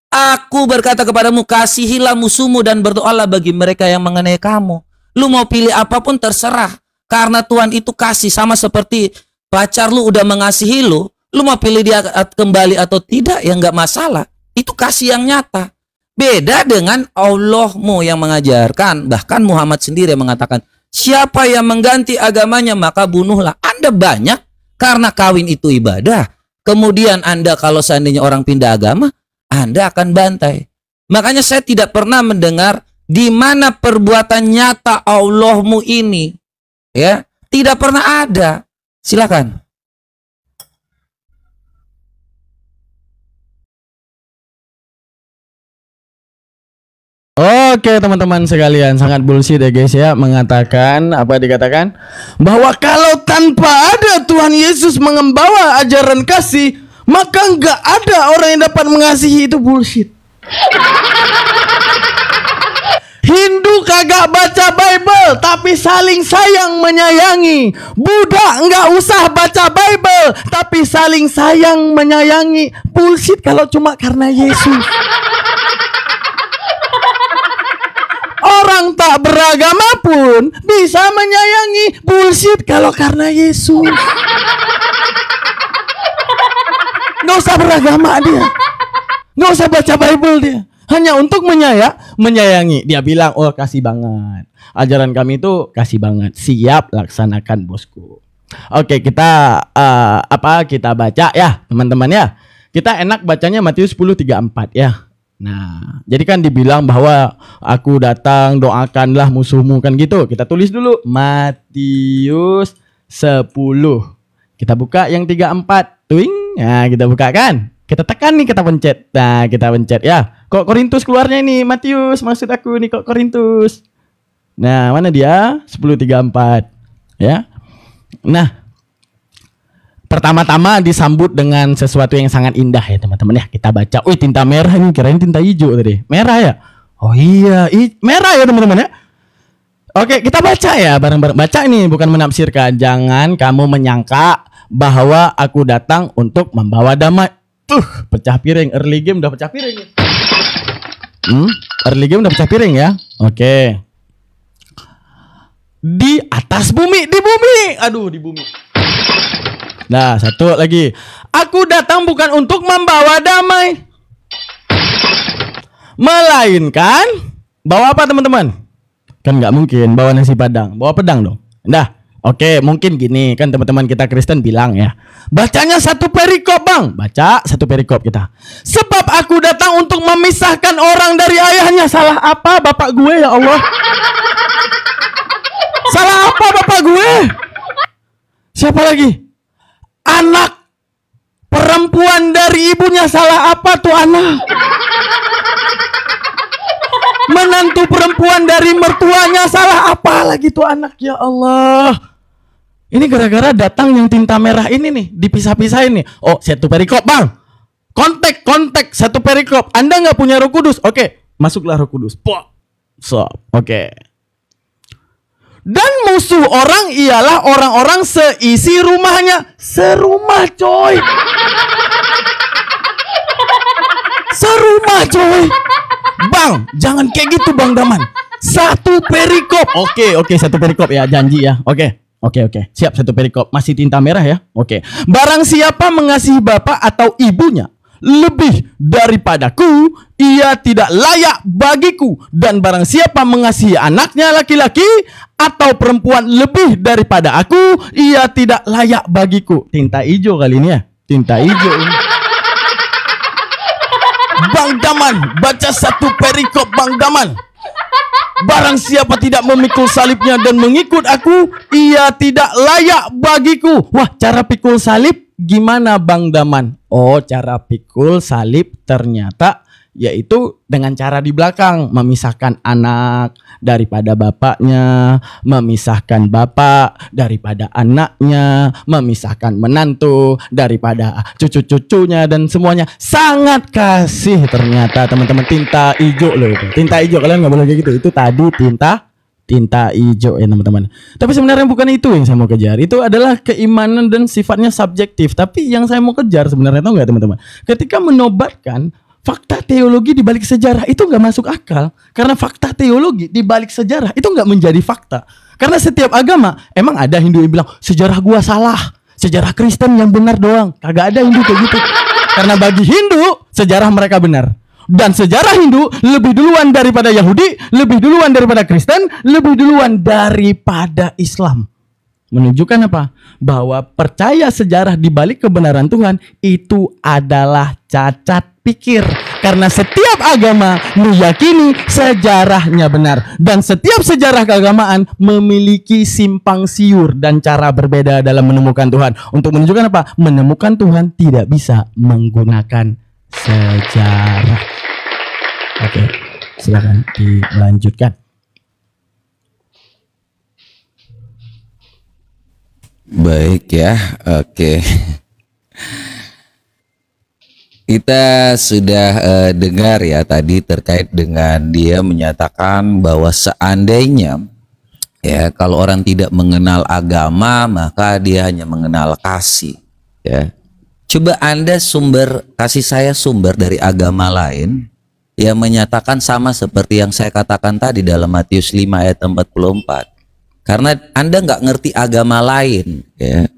Aku berkata kepadamu, kasihilah musuhmu dan berdoalah bagi mereka yang mengenai kamu. Lu mau pilih apapun terserah. Karena Tuhan itu kasih, sama seperti pacar lu udah mengasihi lu. Lu mau pilih dia kembali atau tidak, ya nggak masalah. Itu kasih yang nyata. Beda dengan Allahmu yang mengajarkan. Bahkan Muhammad sendiri yang mengatakan, siapa yang mengganti agamanya maka bunuhlah. Anda banyak karena kawin itu ibadah. Kemudian Anda kalau seandainya orang pindah agama, Anda akan bantai. Makanya saya tidak pernah mendengar di mana perbuatan nyata Allahmu ini. Ya, tidak pernah ada. Silakan. Oke teman-teman sekalian, sangat bullshit ya guys ya, mengatakan apa dikatakan bahwa kalau tanpa ada Tuhan Yesus mengembawa ajaran kasih, maka nggak ada orang yang dapat mengasihi. Itu bullshit. Hindu kagak baca Bible tapi saling sayang menyayangi. Buddha nggak usah baca Bible tapi saling sayang menyayangi. Bullshit kalau cuma karena Yesus. Orang tak beragama pun bisa menyayangi. Bullshit kalau karena Yesus. Nggak usah beragama dia, nggak usah baca Bible dia, hanya untuk menyayangi. Dia bilang, oh kasih banget, ajaran kami itu kasih banget. Siap, laksanakan bosku. Oke, kita kita baca ya teman-teman ya. Kita enak bacanya Matius 10:34 ya. Nah, jadi kan dibilang bahwa aku datang, doakanlah musuhmu, kan gitu. Kita tulis dulu Matius 10. Kita buka yang 34. Tuing. Nah, kita buka kan. Kita tekan nih, kita pencet. Nah, kita pencet ya. Kok Korintus keluarnya nih, Matius, maksud aku nih kok Korintus. Nah, mana dia? 10:34. Ya. Nah, pertama-tama disambut dengan sesuatu yang sangat indah ya teman-teman ya. Kita baca. Wih, tinta merah nih, kirain tinta hijau tadi. Merah ya? Oh iya, merah ya teman-teman ya. Oke, kita baca ya bareng-bareng. Baca ini bukan menafsirkan. Jangan kamu menyangka bahwa aku datang untuk membawa damai. Pecah piring. Early game udah pecah piring. Early game udah pecah piring ya. Oke. Di atas bumi, di bumi. Aduh, di bumi. Nah, satu lagi. Aku datang bukan untuk membawa damai, melainkan bawa apa teman-teman? Kan nggak mungkin bawa nasi padang, bawa pedang dong. Nah, oke, mungkin gini kan teman-teman kita Kristen bilang ya. Bacanya satu perikop bang, baca satu perikop kita. Sebab aku datang untuk memisahkan orang dari ayahnya. Salah apa bapak gue ya Allah? Salah apa bapak gue? Siapa lagi? Anak perempuan dari ibunya. Salah apa tuh anak? Menantu perempuan dari mertuanya. Salah apa lagi tuh anak? Ya Allah. Ini gara-gara datang yang tinta merah ini nih, dipisah-pisahin nih. Oh, satu perikop bang. Kontek satu perikop. Anda nggak punya Roh Kudus? Oke, masuklah Roh Kudus. Oke. Dan musuh orang ialah orang-orang seisi rumahnya. Serumah coy. Serumah coy. Bang, jangan kayak gitu Bang Daman. Satu perikop. Oke, satu perikop ya, janji ya. Oke. Siap, satu perikop. Masih tinta merah ya. Oke. Barang siapa mengasihi bapak atau ibunya lebih daripadaku, ia tidak layak bagiku. Dan barang siapa mengasihi anaknya laki-laki atau perempuan lebih daripada aku, ia tidak layak bagiku. Tinta hijau kali ini ya. Tinta hijau ini. Bang Daman, baca satu perikop Bang Daman. Barang siapa tidak memikul salibnya dan mengikut aku, ia tidak layak bagiku. Wah, cara pikul salib gimana Bang Daman? Oh, cara pikul salib ternyata yaitu dengan cara di belakang, memisahkan anak daripada bapaknya, memisahkan bapak daripada anaknya, memisahkan menantu daripada cucu-cucunya dan semuanya. Sangat kasih ternyata teman-teman. Tinta hijau loh itu. Tinta hijau, kalian nggak boleh kayak gitu. Itu tadi tinta tinta hijau ya teman-teman. Tapi sebenarnya bukan itu yang saya mau kejar. Itu adalah keimanan dan sifatnya subjektif. Tapi yang saya mau kejar sebenarnya, tahu nggak teman-teman? Ketika menobatkan fakta teologi di balik sejarah itu nggak masuk akal. Karena fakta teologi di balik sejarah itu nggak menjadi fakta. Karena setiap agama, emang ada Hindu yang bilang sejarah gua salah, sejarah Kristen yang benar doang. Kagak ada Hindu kayak gitu. Karena bagi Hindu sejarah mereka benar. Dan sejarah Hindu lebih duluan daripada Yahudi, lebih duluan daripada Kristen, lebih duluan daripada Islam. Menunjukkan apa? Bahwa percaya sejarah di balik kebenaran Tuhan itu adalah cacat pikir. Karena setiap agama meyakini sejarahnya benar. Dan setiap sejarah keagamaan memiliki simpang siur dan cara berbeda dalam menemukan Tuhan. Untuk menunjukkan apa? Menemukan Tuhan tidak bisa menggunakan sejarah. Oke, silakan dilanjutkan. Baik ya, oke. Kita sudah dengar ya tadi terkait dengan dia menyatakan bahwa seandainya ya kalau orang tidak mengenal agama maka dia hanya mengenal kasih ya. Coba Anda kasih saya sumber dari agama lain yang menyatakan sama seperti yang saya katakan tadi dalam Matius 5 ayat 44. Karena Anda nggak ngerti agama lain ya.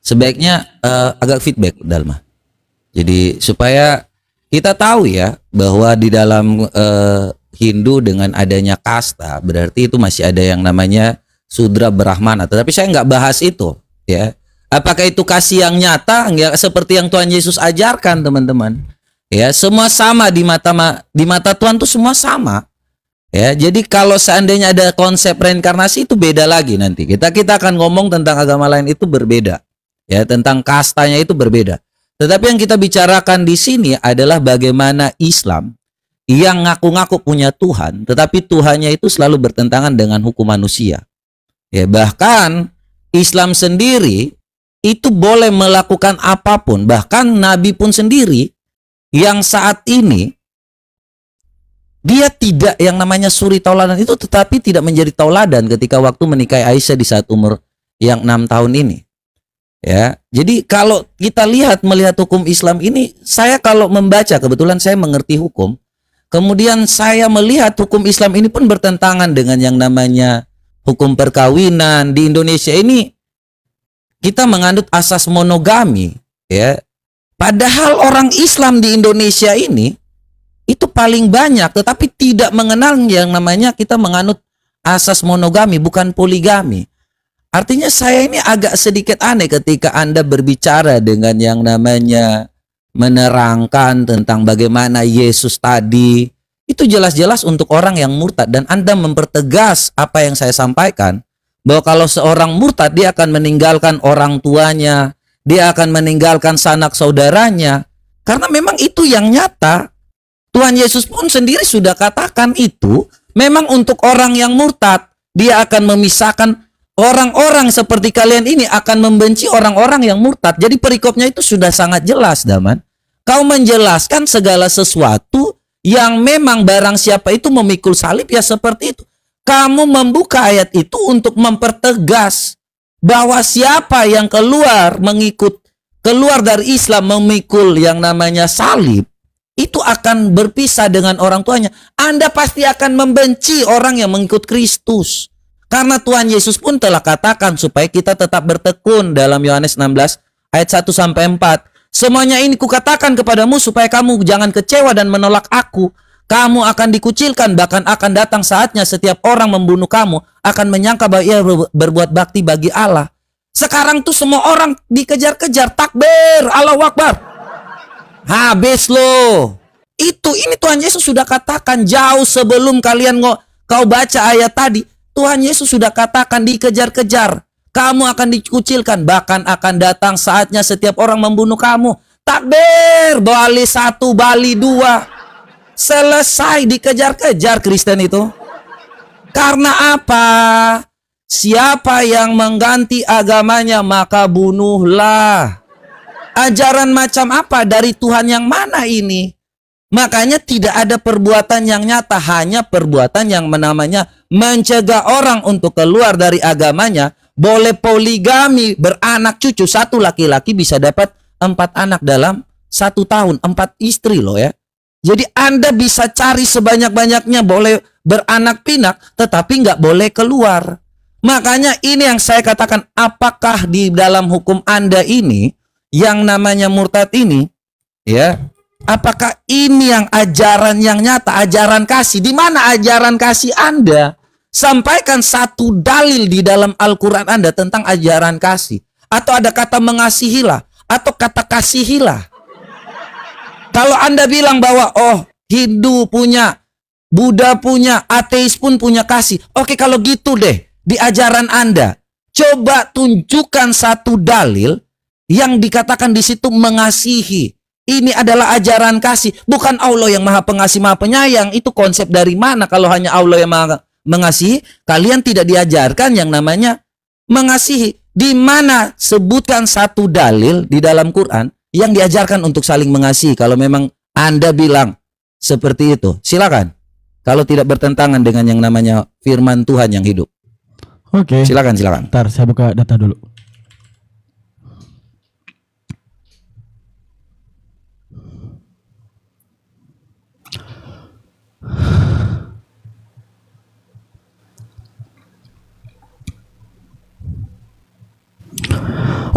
Sebaiknya agak feedback Dalma. Jadi supaya kita tahu ya bahwa di dalam Hindu dengan adanya kasta berarti itu masih ada yang namanya Sudra Brahmana. Tetapi saya nggak bahas itu ya. Apakah itu kasih yang nyata ya, seperti yang Tuhan Yesus ajarkan teman-teman. Ya, semua sama di mata Tuhan tuh semua sama. Ya, jadi kalau seandainya ada konsep reinkarnasi itu beda lagi nanti. Kita akan ngomong tentang agama lain itu berbeda. Ya, tentang kastanya itu berbeda. Tetapi yang kita bicarakan di sini adalah bagaimana Islam yang ngaku-ngaku punya Tuhan, tetapi Tuhannya itu selalu bertentangan dengan hukum manusia. Ya, bahkan Islam sendiri itu boleh melakukan apapun, bahkan Nabi pun sendiri yang saat ini dia tidak yang namanya suri tauladan itu, tetapi tidak menjadi tauladan ketika waktu menikahi Aisyah di saat umur yang 6 tahun ini. Ya, jadi kalau kita melihat hukum Islam ini, saya kalau membaca, kebetulan saya mengerti hukum, kemudian saya melihat hukum Islam ini pun bertentangan dengan yang namanya hukum perkawinan. Di Indonesia ini kita menganut asas monogami, ya. Padahal orang Islam di Indonesia ini itu paling banyak, tetapi tidak mengenal yang namanya kita menganut asas monogami, bukan poligami. Artinya saya ini agak sedikit aneh ketika Anda berbicara dengan yang namanya menerangkan tentang bagaimana Yesus tadi. Itu jelas-jelas untuk orang yang murtad, dan Anda mempertegas apa yang saya sampaikan, bahwa kalau seorang murtad dia akan meninggalkan orang tuanya, dia akan meninggalkan sanak saudaranya, karena memang itu yang nyata. Tuhan Yesus pun sendiri sudah katakan itu memang untuk orang yang murtad. Dia akan memisahkan orang-orang seperti kalian ini, akan membenci orang-orang yang murtad. Jadi perikopnya itu sudah sangat jelas, Daman. Kau menjelaskan segala sesuatu yang memang barang siapa itu memikul salib, ya seperti itu. Kamu membuka ayat itu untuk mempertegas bahwa siapa yang keluar dari Islam memikul yang namanya salib, itu akan berpisah dengan orang tuanya. Anda pasti akan membenci orang yang mengikut Kristus. Karena Tuhan Yesus pun telah katakan supaya kita tetap bertekun dalam Yohanes 16 ayat 1-4. Semuanya ini kukatakan kepadamu supaya kamu jangan kecewa dan menolak aku. Kamu akan dikucilkan, bahkan akan datang saatnya setiap orang membunuh kamu akan menyangka bahwa ia berbuat bakti bagi Allah. Sekarang tuh semua orang dikejar-kejar, takbir, Allahu Akbar. Habis lo. Ini Tuhan Yesus sudah katakan jauh sebelum kau baca ayat tadi. Tuhan Yesus sudah katakan dikejar-kejar. Kamu akan dikucilkan, bahkan akan datang saatnya setiap orang membunuh kamu. Takbir, Bali 1, Bali 2. Selesai dikejar-kejar Kristen itu. Karena apa? Siapa yang mengganti agamanya maka bunuhlah. Ajaran macam apa dari Tuhan yang mana ini? Makanya tidak ada perbuatan yang nyata, hanya perbuatan yang namanya mencegah orang untuk keluar dari agamanya. Boleh poligami, beranak cucu, satu laki-laki bisa dapat 4 anak dalam 1 tahun, 4 istri loh ya. Jadi Anda bisa cari sebanyak-banyaknya, boleh beranak pinak, tetapi nggak boleh keluar. Makanya ini yang saya katakan, apakah di dalam hukum Anda ini, yang namanya murtad ini, ya, apakah ini yang ajaran yang nyata, ajaran kasih? Di mana ajaran kasih Anda? Sampaikan satu dalil di dalam Al-Quran Anda tentang ajaran kasih. Atau ada kata mengasihilah, atau kata kasihilah. Kalau Anda bilang bahwa, oh, Hindu punya, Buddha punya, ateis pun punya kasih. Oke, kalau gitu deh, di ajaran Anda, coba tunjukkan satu dalil yang dikatakan di situ mengasihi. Ini adalah ajaran kasih, bukan Allah yang maha pengasih, maha penyayang. Itu konsep dari mana kalau hanya Allah yang maha mengasihi? Kalian tidak diajarkan yang namanya mengasihi. Di mana sebutkan satu dalil di dalam Quran yang diajarkan untuk saling mengasihi? Kalau memang Anda bilang seperti itu, silakan. Kalau tidak bertentangan dengan yang namanya firman Tuhan yang hidup. Oke. Silakan. Ntar saya buka data dulu.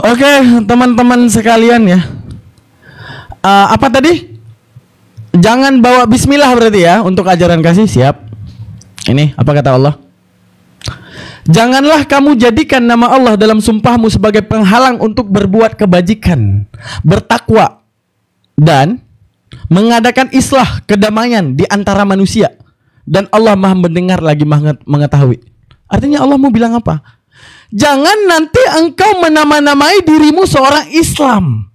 Oke, teman-teman sekalian ya. Apa tadi? Jangan bawa bismillah berarti ya untuk ajaran kasih, siap. Ini apa kata Allah? Janganlah kamu jadikan nama Allah dalam sumpahmu sebagai penghalang untuk berbuat kebajikan, bertakwa, dan mengadakan islah kedamaian di antara manusia. Dan Allah maha mendengar lagi maha mengetahui. Artinya Allah mau bilang apa? Jangan nanti engkau menama-namai dirimu seorang Islam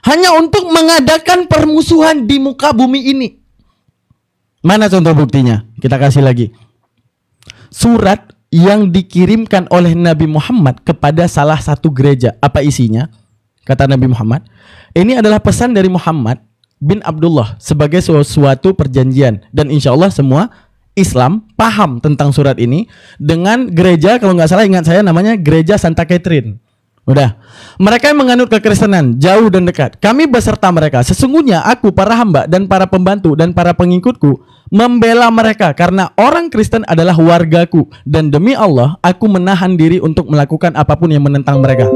hanya untuk mengadakan permusuhan di muka bumi ini. Mana contoh buktinya? Kita kasih lagi. Surat yang dikirimkan oleh Nabi Muhammad kepada salah satu gereja. Apa isinya? Kata Nabi Muhammad, ini adalah pesan dari Muhammad bin Abdullah sebagai suatu perjanjian. Dan insya Allah semua Islam paham tentang surat ini dengan gereja, kalau nggak salah ingat saya namanya gereja Santa Catherine. Udah, mereka yang menganut kekristenan jauh dan dekat, kami beserta mereka. Sesungguhnya aku, para hamba dan para pembantu dan para pengikutku membela mereka karena orang Kristen adalah wargaku, dan demi Allah aku menahan diri untuk melakukan apapun yang menentang mereka.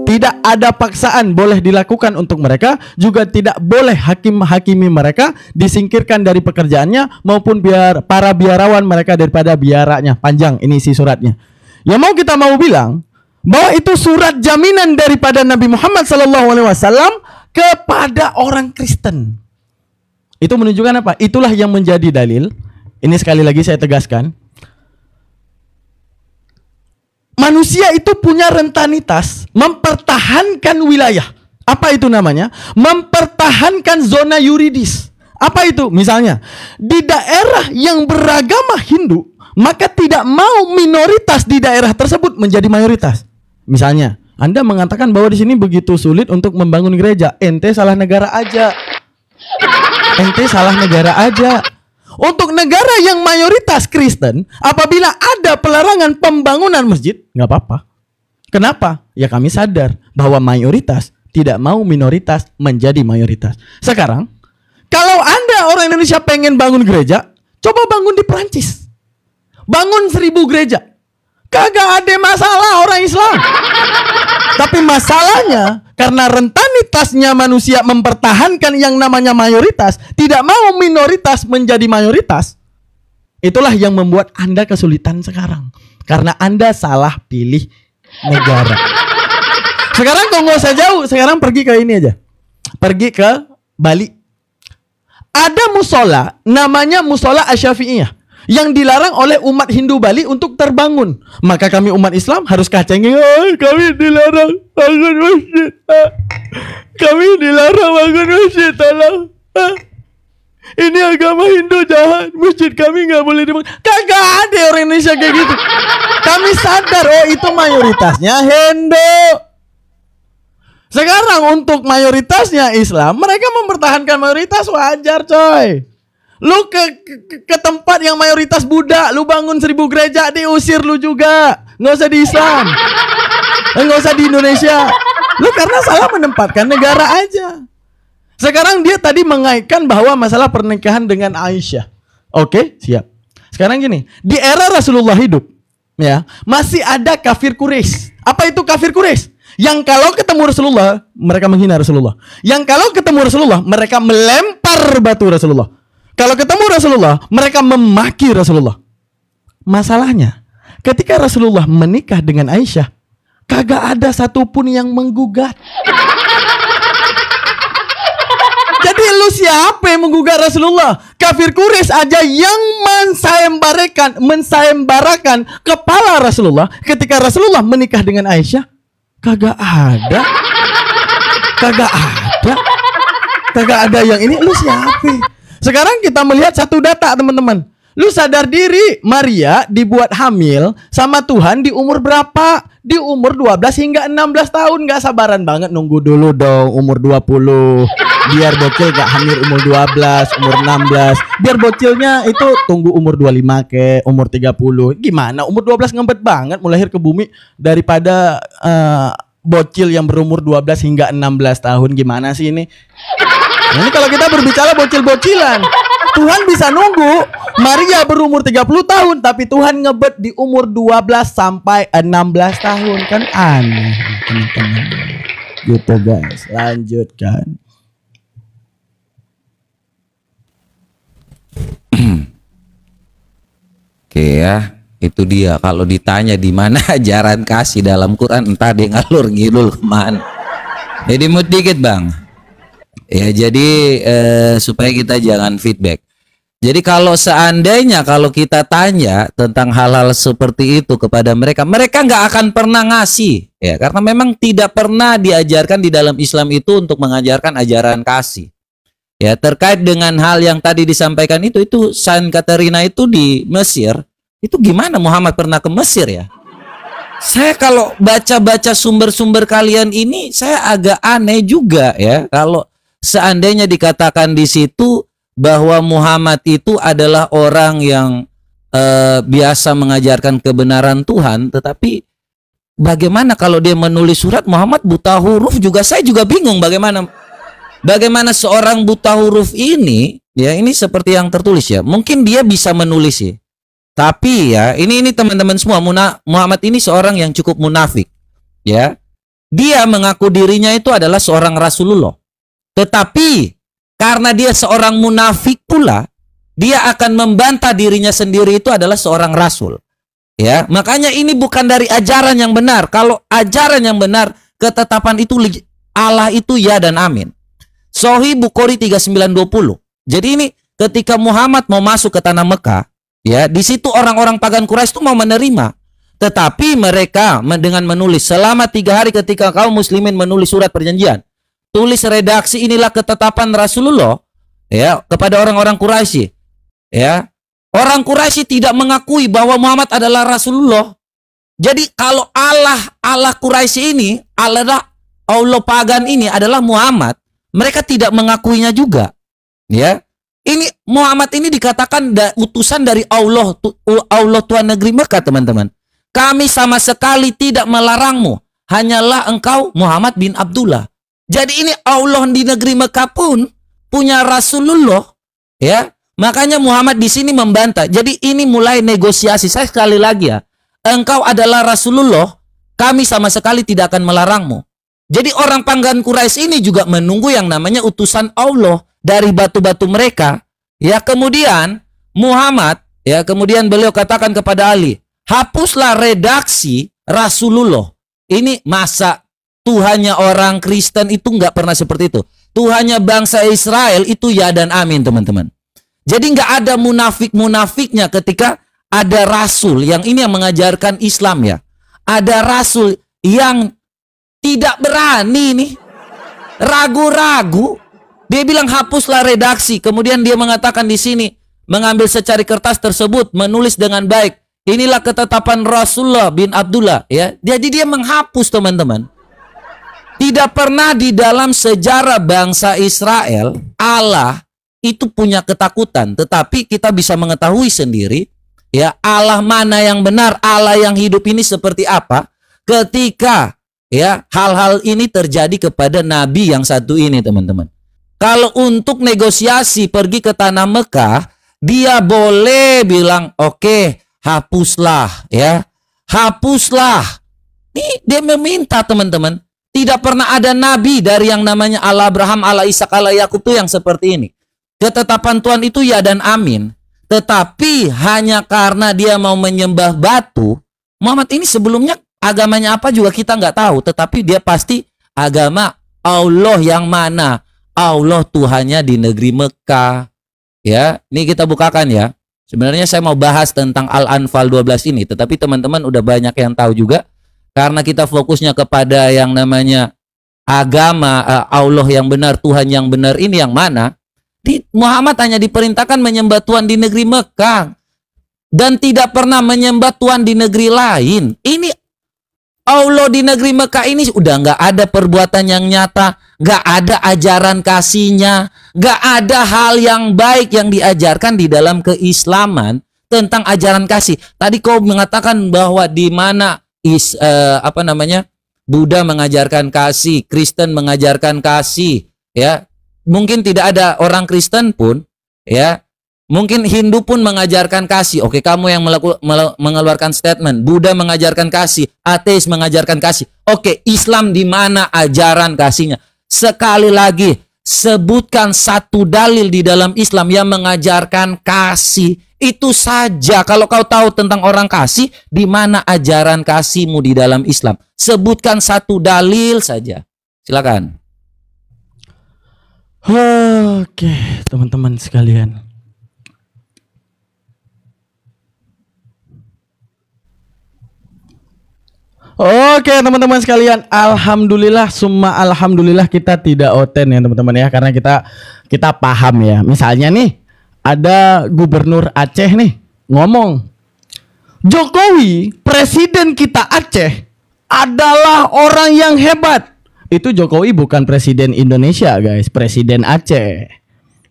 Tidak ada paksaan boleh dilakukan untuk mereka, juga tidak boleh hakim-hakimi mereka, disingkirkan dari pekerjaannya maupun para biarawan mereka daripada biaranya. Panjang ini isi suratnya. Yang mau bilang bahwa itu surat jaminan daripada Nabi Muhammad SAW kepada orang Kristen. Itu menunjukkan apa? Itulah yang menjadi dalil. Ini sekali lagi saya tegaskan. Manusia itu punya rentanitas mempertahankan wilayah. Apa itu namanya? Mempertahankan zona yuridis. Apa itu? Misalnya, di daerah yang beragama Hindu, maka tidak mau minoritas di daerah tersebut menjadi mayoritas. Misalnya, Anda mengatakan bahwa di sini begitu sulit untuk membangun gereja. Ente salah negara aja. Ente salah negara aja. Untuk negara yang mayoritas Kristen, apabila ada pelarangan pembangunan masjid, nggak apa-apa. Kenapa? Ya kami sadar bahwa mayoritas tidak mau minoritas menjadi mayoritas. Sekarang, kalau Anda orang Indonesia pengen bangun gereja, coba bangun di Perancis. Bangun 1000 gereja. Kagak ada masalah orang Islam. Tapi masalahnya karena rentanitasnya manusia mempertahankan yang namanya mayoritas, tidak mau minoritas menjadi mayoritas. Itulah yang membuat Anda kesulitan sekarang. Karena Anda salah pilih negara. Sekarang kalau nggak usah jauh, sekarang pergi ke ini aja. Pergi ke Bali. Ada musola namanya musola Asy-Syafi'iyah yang dilarang oleh umat Hindu Bali untuk terbangun. Maka kami umat Islam harus kacengin, kami dilarang bangun masjid. Kami dilarang bangun masjid, tolong. Ini agama Hindu jahat, masjid kami nggak boleh dibangun. Kagak ada orang Indonesia kayak gitu. Kami sadar, oh itu mayoritasnya Hindu. Sekarang sekarang untuk mayoritasnya Islam, mereka mempertahankan mayoritas, wajar coy. Lu ke tempat yang mayoritas Buddha, lu bangun 1000 gereja, diusir lu juga. Nggak usah di Islam, nggak usah di Indonesia. Lu karena salah menempatkan negara aja. Sekarang dia tadi mengaitkan bahwa masalah pernikahan dengan Aisyah. Oke, siap. Sekarang gini, di era Rasulullah hidup, ya, masih ada kafir Quraisy. Apa itu kafir Quraisy? Yang kalau ketemu Rasulullah, mereka menghina Rasulullah. Yang kalau ketemu Rasulullah, mereka melempar batu Rasulullah. Kalau ketemu Rasulullah, mereka memaki Rasulullah. Masalahnya, ketika Rasulullah menikah dengan Aisyah, kagak ada satupun yang menggugat. Jadi lu siapa yang menggugat Rasulullah? Kafir Quraisy aja yang mensayembarakan kepala Rasulullah ketika Rasulullah menikah dengan Aisyah. Kagak ada. Kagak ada yang ini. Lu siapa? Sekarang kita melihat satu data, teman-teman. Lu sadar diri, Maria dibuat hamil sama Tuhan di umur berapa? Di umur 12 hingga 16 tahun. Gak sabaran banget nunggu dulu dong umur 20. Biar bocil gak hamil umur 12, umur 16. Biar bocilnya itu tunggu umur 25 ke umur 30. Gimana? Umur 12 ngempet banget mau lahir ke bumi daripada bocil yang berumur 12 hingga 16 tahun. Gimana sih ini? Nah, ini kalau kita berbicara bocil-bocilan, Tuhan bisa nunggu Maria berumur 30 tahun tapi Tuhan ngebet di umur 12 sampai 16 tahun. Kan aneh, teman-teman. Gitu guys, lanjutkan. Oke ya, itu dia. Kalau ditanya di mana ajaran kasih dalam Quran, entah dia ngalur ngidul kemana. Jadi mood dikit bang. Ya jadi supaya kita jangan feedback. Jadi kalau seandainya kalau kita tanya tentang hal-hal seperti itu kepada mereka, mereka nggak akan pernah ngasih. Ya karena memang tidak pernah diajarkan di dalam Islam itu untuk mengajarkan ajaran kasih. Ya terkait dengan hal yang tadi disampaikan itu Saint Katerina itu di Mesir, itu gimana Muhammad pernah ke Mesir ya? Saya kalau baca-baca sumber-sumber kalian ini, saya agak aneh juga ya kalau seandainya dikatakan di situ bahwa Muhammad itu adalah orang yang biasa mengajarkan kebenaran Tuhan, tetapi bagaimana kalau dia menulis surat Muhammad buta huruf juga, saya juga bingung Bagaimana seorang buta huruf ini, ya ini seperti yang tertulis ya. Mungkin dia bisa menulis ya. Tapi ya, ini teman-teman semua, Muhammad ini seorang yang cukup munafik. Ya. Dia mengaku dirinya itu adalah seorang Rasulullah. Tetapi karena dia seorang munafik pula, dia akan membantah dirinya sendiri itu adalah seorang rasul. Ya, makanya ini bukan dari ajaran yang benar. Kalau ajaran yang benar, ketetapan itu Allah itu ya dan amin. Sahih Bukhari 3920. Jadi ini ketika Muhammad mau masuk ke tanah Mekah, ya di situ orang-orang pagan Quraisy itu mau menerima, tetapi mereka dengan menulis selama 3 hari ketika kaum muslimin menulis surat perjanjian, tulis redaksi inilah ketetapan Rasulullah, ya kepada orang-orang Quraisy, ya orang Quraisy tidak mengakui bahwa Muhammad adalah Rasulullah. Jadi kalau Allah Quraisy ini Allah pagan ini adalah Muhammad, mereka tidak mengakuinya juga. Ya. Ini Muhammad ini dikatakan utusan dari Allah Tuhan negeri Mekah, teman-teman. Kami sama sekali tidak melarangmu, hanyalah engkau Muhammad bin Abdullah. Jadi ini Allah di negeri Mekah pun punya Rasulullah, ya. Makanya Muhammad di sini membantah. Jadi ini mulai negosiasi. Saya sekali lagi ya, engkau adalah Rasulullah, kami sama sekali tidak akan melarangmu. Jadi orang pagan Quraisy ini juga menunggu yang namanya utusan Allah dari batu-batu mereka. Ya kemudian Muhammad, ya kemudian beliau katakan kepada Ali, hapuslah redaksi Rasulullah. Ini masa Tuhannya orang Kristen itu nggak pernah seperti itu. Tuhannya bangsa Israel itu ya dan amin, teman-teman. Jadi nggak ada munafik-munafiknya ketika ada Rasul yang ini yang mengajarkan Islam ya. Ada Rasul yang tidak berani nih, ragu-ragu. Dia bilang hapuslah redaksi. Kemudian dia mengatakan di sini, mengambil secari kertas tersebut, menulis dengan baik. Inilah ketetapan Rasulullah bin Abdullah. Ya, jadi dia menghapus, teman-teman. Tidak pernah di dalam sejarah bangsa Israel Allah itu punya ketakutan, tetapi kita bisa mengetahui sendiri ya Allah mana yang benar, Allah yang hidup ini seperti apa ketika ya hal-hal ini terjadi kepada nabi yang satu ini, teman-teman. Kalau untuk negosiasi pergi ke tanah Mekah, dia boleh bilang oke, hapuslah ya. Hapuslah. Ini dia meminta, teman-teman. Tidak pernah ada nabi dari yang namanya Allah Abraham, Allah Ishak, Allah Yakub itu yang seperti ini. Ketetapan Tuhan itu ya dan amin. Tetapi hanya karena dia mau menyembah batu. Muhammad ini sebelumnya agamanya apa juga kita nggak tahu. Tetapi dia pasti agama Allah yang mana? Allah Tuhannya di negeri Mekah. Ya, ini kita bukakan ya. Sebenarnya saya mau bahas tentang Al-Anfal 12 ini. Tetapi teman-teman udah banyak yang tahu juga. Karena kita fokusnya kepada yang namanya agama Allah yang benar, Tuhan yang benar ini yang mana? Muhammad hanya diperintahkan menyembah Tuhan di negeri Mekah dan tidak pernah menyembah Tuhan di negeri lain. Ini Allah di negeri Mekah ini udah nggak ada perbuatan yang nyata, nggak ada ajaran kasihnya, nggak ada hal yang baik yang diajarkan di dalam keislaman tentang ajaran kasih. Tadi kau mengatakan bahwa di mana Buddha mengajarkan kasih, Kristen mengajarkan kasih, ya. Mungkin tidak ada orang Kristen pun, ya. Mungkin Hindu pun mengajarkan kasih. Oke, kamu yang mengeluarkan statement. Buddha mengajarkan kasih, ateis mengajarkan kasih. Oke, Islam di mana ajaran kasihnya? Sekali lagi, sebutkan satu dalil di dalam Islam yang mengajarkan kasih. Itu saja. Kalau kau tahu tentang orang kasih, di mana ajaran kasihmu di dalam Islam? Sebutkan satu dalil saja. Silakan. Oke, teman-teman sekalian. Oke, teman-teman sekalian, alhamdulillah summa alhamdulillah kita tidak oten ya, teman-teman ya, karena kita paham ya. Misalnya nih, ada gubernur Aceh nih ngomong, Jokowi, presiden kita Aceh adalah orang yang hebat. Itu Jokowi bukan presiden Indonesia, guys, presiden Aceh.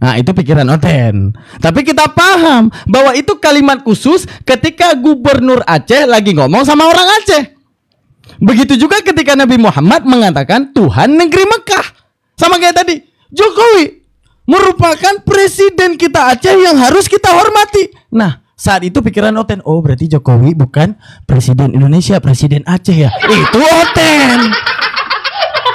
Nah, itu pikiran Oten. Tapi kita paham bahwa itu kalimat khusus ketika gubernur Aceh lagi ngomong sama orang Aceh. Begitu juga ketika Nabi Muhammad mengatakan Tuhan negeri Mekah. Sama kayak tadi, Jokowi merupakan presiden kita Aceh yang harus kita hormati. Nah, saat itu pikiran Oten, oh berarti Jokowi bukan presiden Indonesia, presiden Aceh ya. Itu Oten.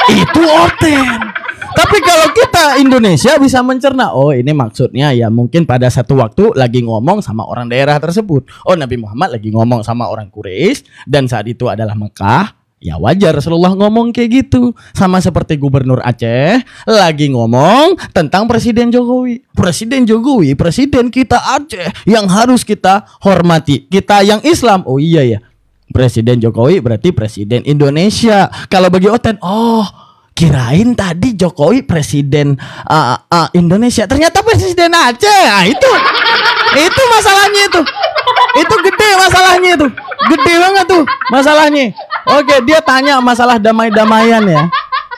Itu Oten. Tapi kalau kita Indonesia bisa mencerna, oh ini maksudnya ya mungkin pada satu waktu lagi ngomong sama orang daerah tersebut. Oh, Nabi Muhammad lagi ngomong sama orang Quraisy dan saat itu adalah Mekah. Ya wajar Rasulullah ngomong kayak gitu. Sama seperti gubernur Aceh lagi ngomong tentang Presiden Jokowi. Presiden Jokowi, presiden kita Aceh yang harus kita hormati. Kita yang Islam, oh iya ya, Presiden Jokowi berarti presiden Indonesia. Kalau bagi Oten, oh kirain tadi Jokowi presiden Indonesia, ternyata presiden Aceh. Nah, itu masalahnya itu. Itu gede masalahnya itu. Gede banget tuh masalahnya. Oke, dia tanya masalah damai-damaian ya.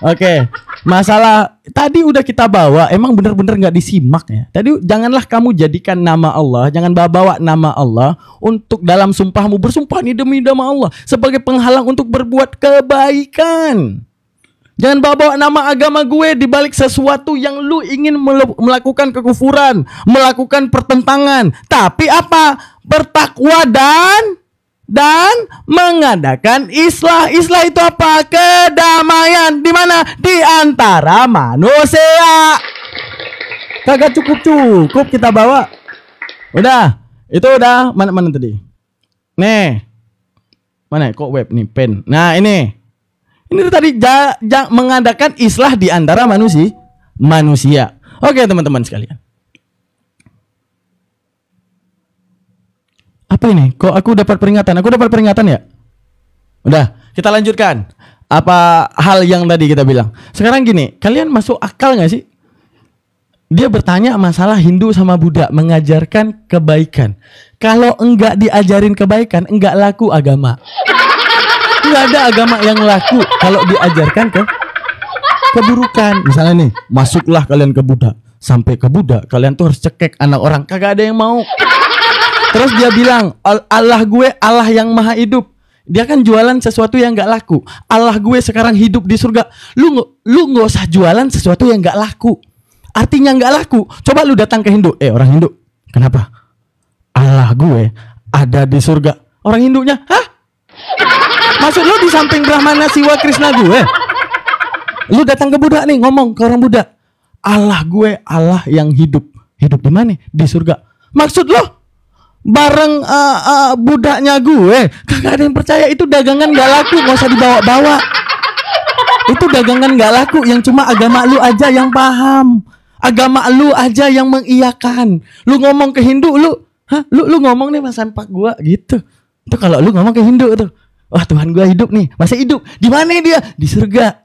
Oke, masalah tadi udah kita bawa, emang bener-bener nggak disimak ya. Tadi janganlah kamu jadikan nama Allah, jangan bawa nama Allah untuk dalam sumpahmu, bersumpah nih demi nama Allah sebagai penghalang untuk berbuat kebaikan. Jangan bawa nama agama gue di balik sesuatu yang lu ingin melakukan kekufuran, melakukan pertentangan. Tapi apa? Bertakwa dan mengadakan islah. Islah itu apa? Kedamaian. Di mana? Di antara manusia. Kagak cukup kita bawa. Udah. Itu udah. Mana tadi? Nih. Mana kok web nih pen. Nah, ini tadi mengadakan islah di antara manusia. Oke, teman-teman sekalian. Apa ini? Kok aku dapat peringatan? Aku dapat peringatan ya? Udah, kita lanjutkan. Apa hal yang tadi kita bilang? Sekarang gini, kalian masuk akal nggak sih? Dia bertanya masalah Hindu sama Buddha mengajarkan kebaikan. Kalau enggak diajarin kebaikan, enggak laku agama. Enggak ada agama yang laku kalau diajarkan keburukan. Misalnya nih, masuklah kalian ke Buddha. Sampai ke Buddha, kalian tuh harus cekek anak orang. Kagak ada yang mau. Terus dia bilang, Allah gue Allah yang maha hidup. Dia kan jualan sesuatu yang gak laku. Allah gue sekarang hidup di surga. Lu gak usah jualan sesuatu yang gak laku. Artinya gak laku. Coba lu datang ke Hindu. Orang Hindu, kenapa? Allah gue ada di surga. Orang Hindunya, hah? Maksud lu di samping Brahmana Siwa Krishna gue? Lu datang ke Buddha nih, ngomong ke orang Buddha, Allah gue Allah yang hidup. Hidup di mana? Di surga. Maksud lo bareng Budanya gue? Kagak ada yang percaya. Itu dagangan gak laku, gak usah dibawa-bawa. Itu dagangan gak laku yang cuma agama lu aja yang paham. Agama lu aja yang mengiyakan. Lu ngomong ke Hindu, lu ngomong nih mas sempak gua gitu. Itu kalau lu ngomong ke Hindu tuh, wah Tuhan gua hidup nih, masa hidup? Di mana dia? Di surga.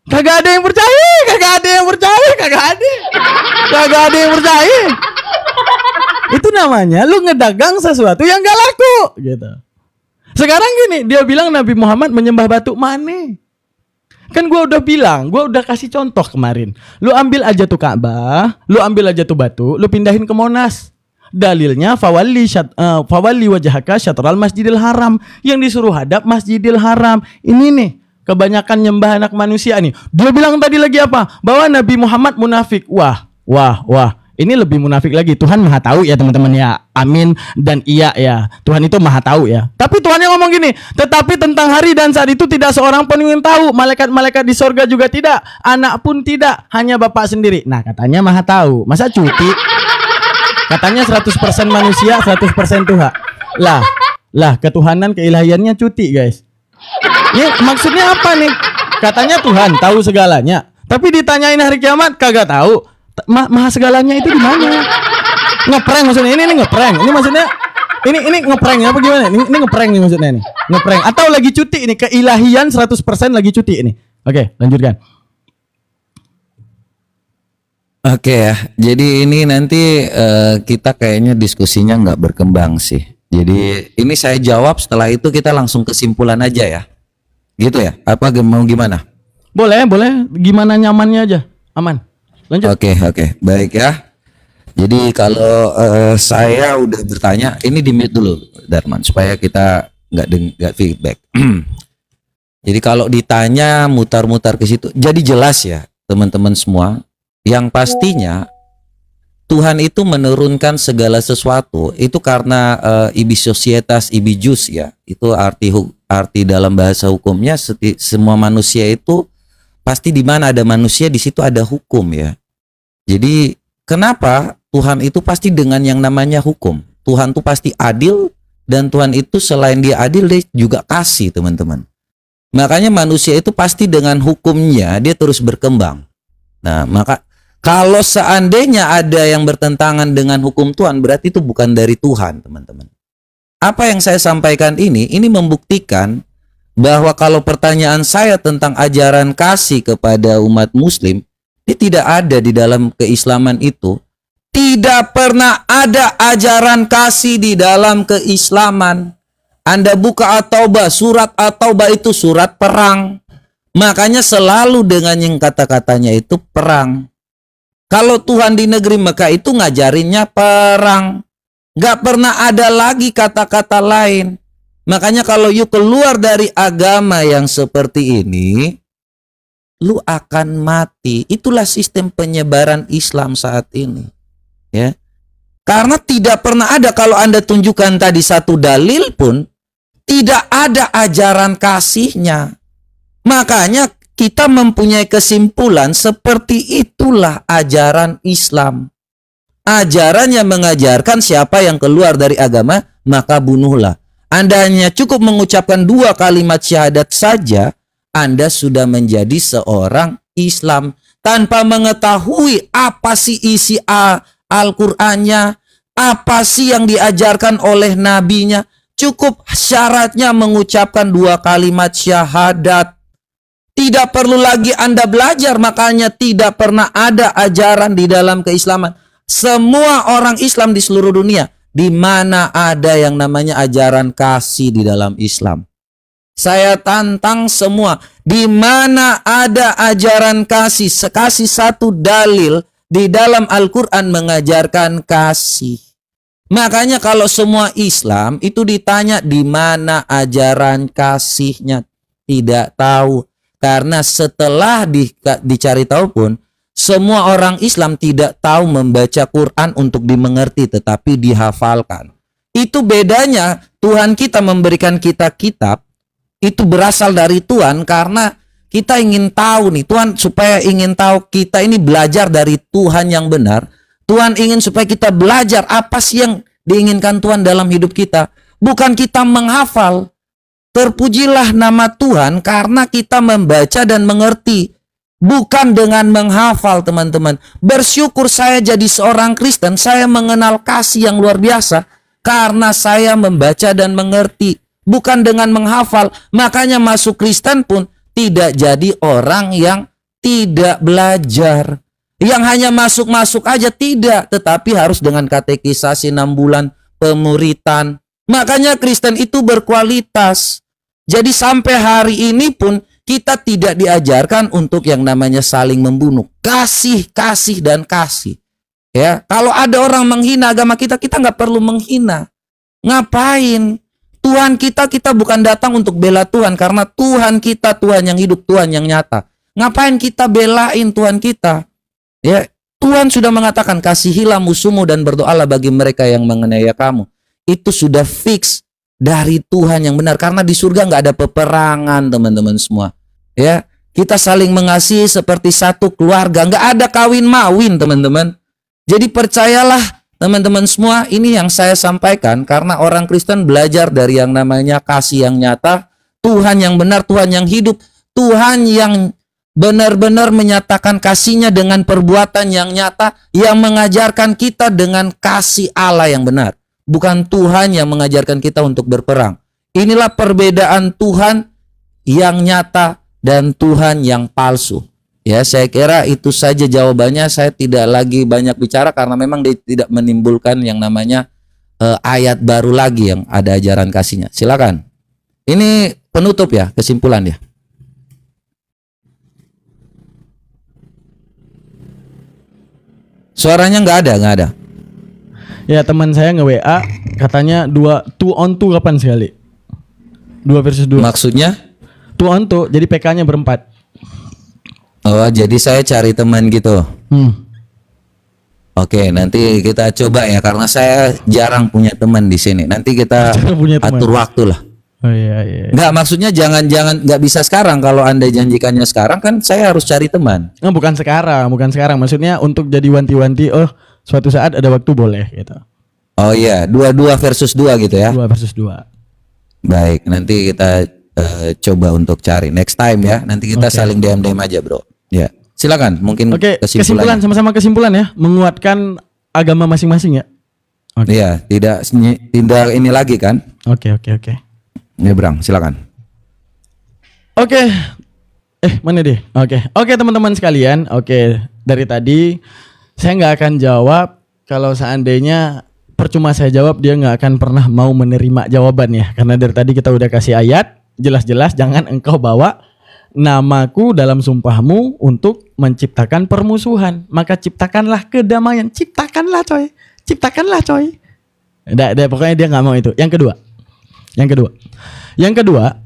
Kagak ada yang percaya, kagak ada yang percaya. Itu namanya lu ngedagang sesuatu yang gak laku gitu. Sekarang gini, dia bilang Nabi Muhammad menyembah batu. Mana? Kan gua udah bilang, gua udah kasih contoh kemarin. Lu ambil aja tuh Ka'bah, lu ambil aja tuh batu, lu pindahin ke Monas. Dalilnya fawalli wajhaka syatral Masjidil Haram. Yang disuruh hadap Masjidil Haram. Ini nih kebanyakan nyembah anak manusia nih. Dia bilang tadi lagi apa? Bahwa Nabi Muhammad munafik. Wah. Ini lebih munafik lagi. Tuhan maha tahu ya teman-teman ya. Amin dan iya ya. Tuhan itu maha tahu ya. Tapi Tuhan yang ngomong gini, tetapi tentang hari dan saat itu tidak seorang pun yang tahu. Malaikat-malaikat di sorga juga tidak. Anak pun tidak. Hanya Bapak sendiri. Nah katanya maha tahu. Masa cuti? Katanya 100% manusia, 100% Tuhan. Lah ketuhanan keilahiannya cuti guys. Ini maksudnya apa nih? Katanya Tuhan tahu segalanya. Tapi ditanyain hari kiamat kagak tahu. Maha segalanya itu di mana? Ngeprank maksudnya. Ini ngeprank. Ini maksudnya ini ngeprank apa gimana? Ini ngeprank nih maksudnya nih. Ngeprank atau lagi cuti ini, keilahian 100% lagi cuti ini. Oke, lanjutkan. Oke ya, jadi ini nanti kita kayaknya diskusinya nggak berkembang sih. Jadi ini saya jawab, setelah itu kita langsung kesimpulan aja ya. Gitu ya? Apa mau gimana? Boleh. Gimana nyamannya aja. Aman. Lanjut. Oke, baik ya. Jadi kalau saya udah bertanya, ini di mute dulu Darman, supaya kita nggak feedback. Jadi kalau ditanya mutar-mutar ke situ, jadi jelas ya teman-teman semua. Yang pastinya Tuhan itu menurunkan segala sesuatu itu karena ibi societas ibi jus ya. Itu arti dalam bahasa hukumnya, semua manusia itu pasti di mana ada manusia di situ ada hukum ya. Jadi kenapa Tuhan itu pasti dengan yang namanya hukum. Tuhan itu pasti adil, dan Tuhan itu selain dia adil dia juga kasih teman-teman. Makanya manusia itu pasti dengan hukumnya dia terus berkembang. Nah maka kalau seandainya ada yang bertentangan dengan hukum Tuhan, berarti itu bukan dari Tuhan, teman-teman. Apa yang saya sampaikan ini membuktikan bahwa kalau pertanyaan saya tentang ajaran kasih kepada umat muslim, ini tidak ada di dalam keislaman itu. Tidak pernah ada ajaran kasih di dalam keislaman. Anda buka At-Taubah, surat At-Taubah itu surat perang. Makanya selalu dengan yang kata-katanya itu perang. Kalau Tuhan di negeri Mekah itu ngajarinnya perang. Gak pernah ada lagi kata-kata lain. Makanya kalau you keluar dari agama yang seperti ini, lu akan mati. Itulah sistem penyebaran Islam saat ini. Ya. Karena tidak pernah ada, kalau Anda tunjukkan tadi satu dalil pun, tidak ada ajaran kasihnya. Makanya kita mempunyai kesimpulan seperti itulah ajaran Islam. Ajaran yang mengajarkan siapa yang keluar dari agama maka bunuhlah. Anda hanya cukup mengucapkan 2 kalimat syahadat saja, Anda sudah menjadi seorang Islam tanpa mengetahui apa sih isi Al-Qur'annya, apa sih yang diajarkan oleh nabinya. Cukup syaratnya mengucapkan 2 kalimat syahadat. Tidak perlu lagi Anda belajar, makanya tidak pernah ada ajaran di dalam keislaman. Semua orang Islam di seluruh dunia, di mana ada yang namanya ajaran kasih di dalam Islam. Saya tantang semua. Di mana ada ajaran kasih, kasih satu dalil di dalam Al-Quran mengajarkan kasih. Makanya kalau semua Islam itu ditanya di mana ajaran kasihnya, tidak tahu. Karena setelah dicari tahu pun, semua orang Islam tidak tahu membaca Quran untuk dimengerti, tetapi dihafalkan. Itu bedanya Tuhan kita memberikan kita kitab, itu berasal dari Tuhan karena kita ingin tahu nih, Tuhan supaya ingin tahu kita ini belajar dari Tuhan yang benar. Tuhan ingin supaya kita belajar apa sih yang diinginkan Tuhan dalam hidup kita. Bukan kita menghafal. Terpujilah nama Tuhan karena kita membaca dan mengerti. Bukan dengan menghafal, teman-teman. Bersyukur saya jadi seorang Kristen, saya mengenal kasih yang luar biasa karena saya membaca dan mengerti. Bukan dengan menghafal. Makanya masuk Kristen pun tidak jadi orang yang tidak belajar. Yang hanya masuk-masuk aja, tidak. Tetapi harus dengan katekisasi 6 bulan, pemuritan. Makanya Kristen itu berkualitas. Jadi sampai hari ini pun kita tidak diajarkan untuk yang namanya saling membunuh. Kasih, kasih, dan kasih. Ya, kalau ada orang menghina agama kita, kita nggak perlu menghina. Ngapain? Tuhan kita bukan datang untuk bela Tuhan. Karena Tuhan kita, Tuhan yang hidup, Tuhan yang nyata. Ngapain kita belain Tuhan kita? Ya, Tuhan sudah mengatakan, kasihilah musuhmu dan berdoalah bagi mereka yang menganiaya kamu. Itu sudah fix dari Tuhan yang benar. Karena di surga nggak ada peperangan, teman-teman semua. Ya, kita saling mengasihi seperti satu keluarga. Nggak ada kawin-mawin, teman-teman. Jadi percayalah, teman-teman semua, ini yang saya sampaikan karena orang Kristen belajar dari yang namanya kasih yang nyata, Tuhan yang benar, Tuhan yang hidup, Tuhan yang benar-benar menyatakan kasihnya dengan perbuatan yang nyata, yang mengajarkan kita dengan kasih Allah yang benar. Bukan Tuhan yang mengajarkan kita untuk berperang. Inilah perbedaan Tuhan yang nyata dan Tuhan yang palsu. Ya, saya kira itu saja jawabannya. Saya tidak lagi banyak bicara karena memang dia tidak menimbulkan yang namanya ayat baru lagi yang ada ajaran kasihnya. Silakan. Ini penutup ya, kesimpulan ya. Suaranya nggak ada. Ya, teman saya nge-WA katanya 2 on 2 kapan sekali? 2 versus 2. Maksudnya? 2 on 2, jadi PK-nya berempat. Oh, jadi saya cari teman gitu. Oke, nanti kita coba ya karena saya jarang punya teman di sini. Nanti kita atur waktu lah. Oh iya. Nggak, maksudnya jangan nggak bisa sekarang. Kalau Anda janjikannya sekarang kan saya harus cari teman. Nah, bukan sekarang. Maksudnya untuk jadi wanti-wanti, oh suatu saat ada waktu boleh gitu. Oh iya, 2 versus 2 gitu ya. 2 versus 2. Baik, nanti kita coba untuk cari next time ya. Nanti kita saling DM aja, bro. Ya, silakan. Mungkin kesimpulan sama-sama kesimpulan ya, menguatkan agama masing-masing ya. Iya, tidak ini lagi kan? Oke. Ya, Brang, silakan. Oke. Mana deh? Oke, teman-teman sekalian. Oke, dari tadi saya nggak akan jawab. Kalau seandainya percuma saya jawab, dia nggak akan pernah mau menerima jawabannya. Karena dari tadi kita udah kasih ayat jelas-jelas, jangan engkau bawa namaku dalam sumpahmu untuk menciptakan permusuhan. Maka ciptakanlah kedamaian. Ciptakanlah coy. Pokoknya dia nggak mau itu. Yang kedua,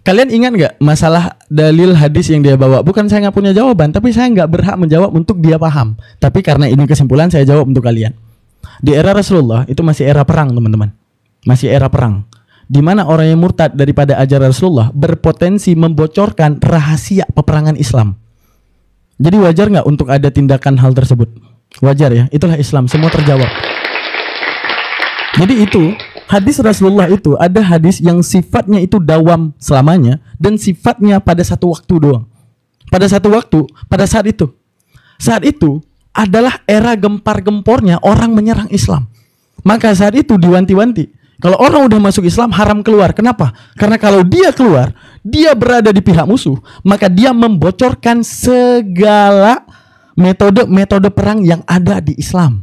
kalian ingat nggak masalah dalil hadis yang dia bawa? Bukan saya nggak punya jawaban, tapi saya nggak berhak menjawab untuk dia paham. Tapi karena ini kesimpulan, saya jawab untuk kalian. Di era Rasulullah itu masih era perang, teman-teman. Masih era perang, di mana orang yang murtad daripada ajaran Rasulullah berpotensi membocorkan rahasia peperangan Islam. Jadi wajar nggak untuk ada tindakan hal tersebut? Wajar ya, itulah Islam, semua terjawab. Jadi itu hadis Rasulullah itu ada hadis yang sifatnya itu dawam selamanya dan sifatnya pada satu waktu doang. Pada satu waktu, pada saat itu adalah era gempar-gempornya orang menyerang Islam. Maka saat itu diwanti-wanti, kalau orang udah masuk Islam haram keluar. Kenapa? Karena kalau dia keluar, dia berada di pihak musuh, maka dia membocorkan segala metode perang yang ada di Islam.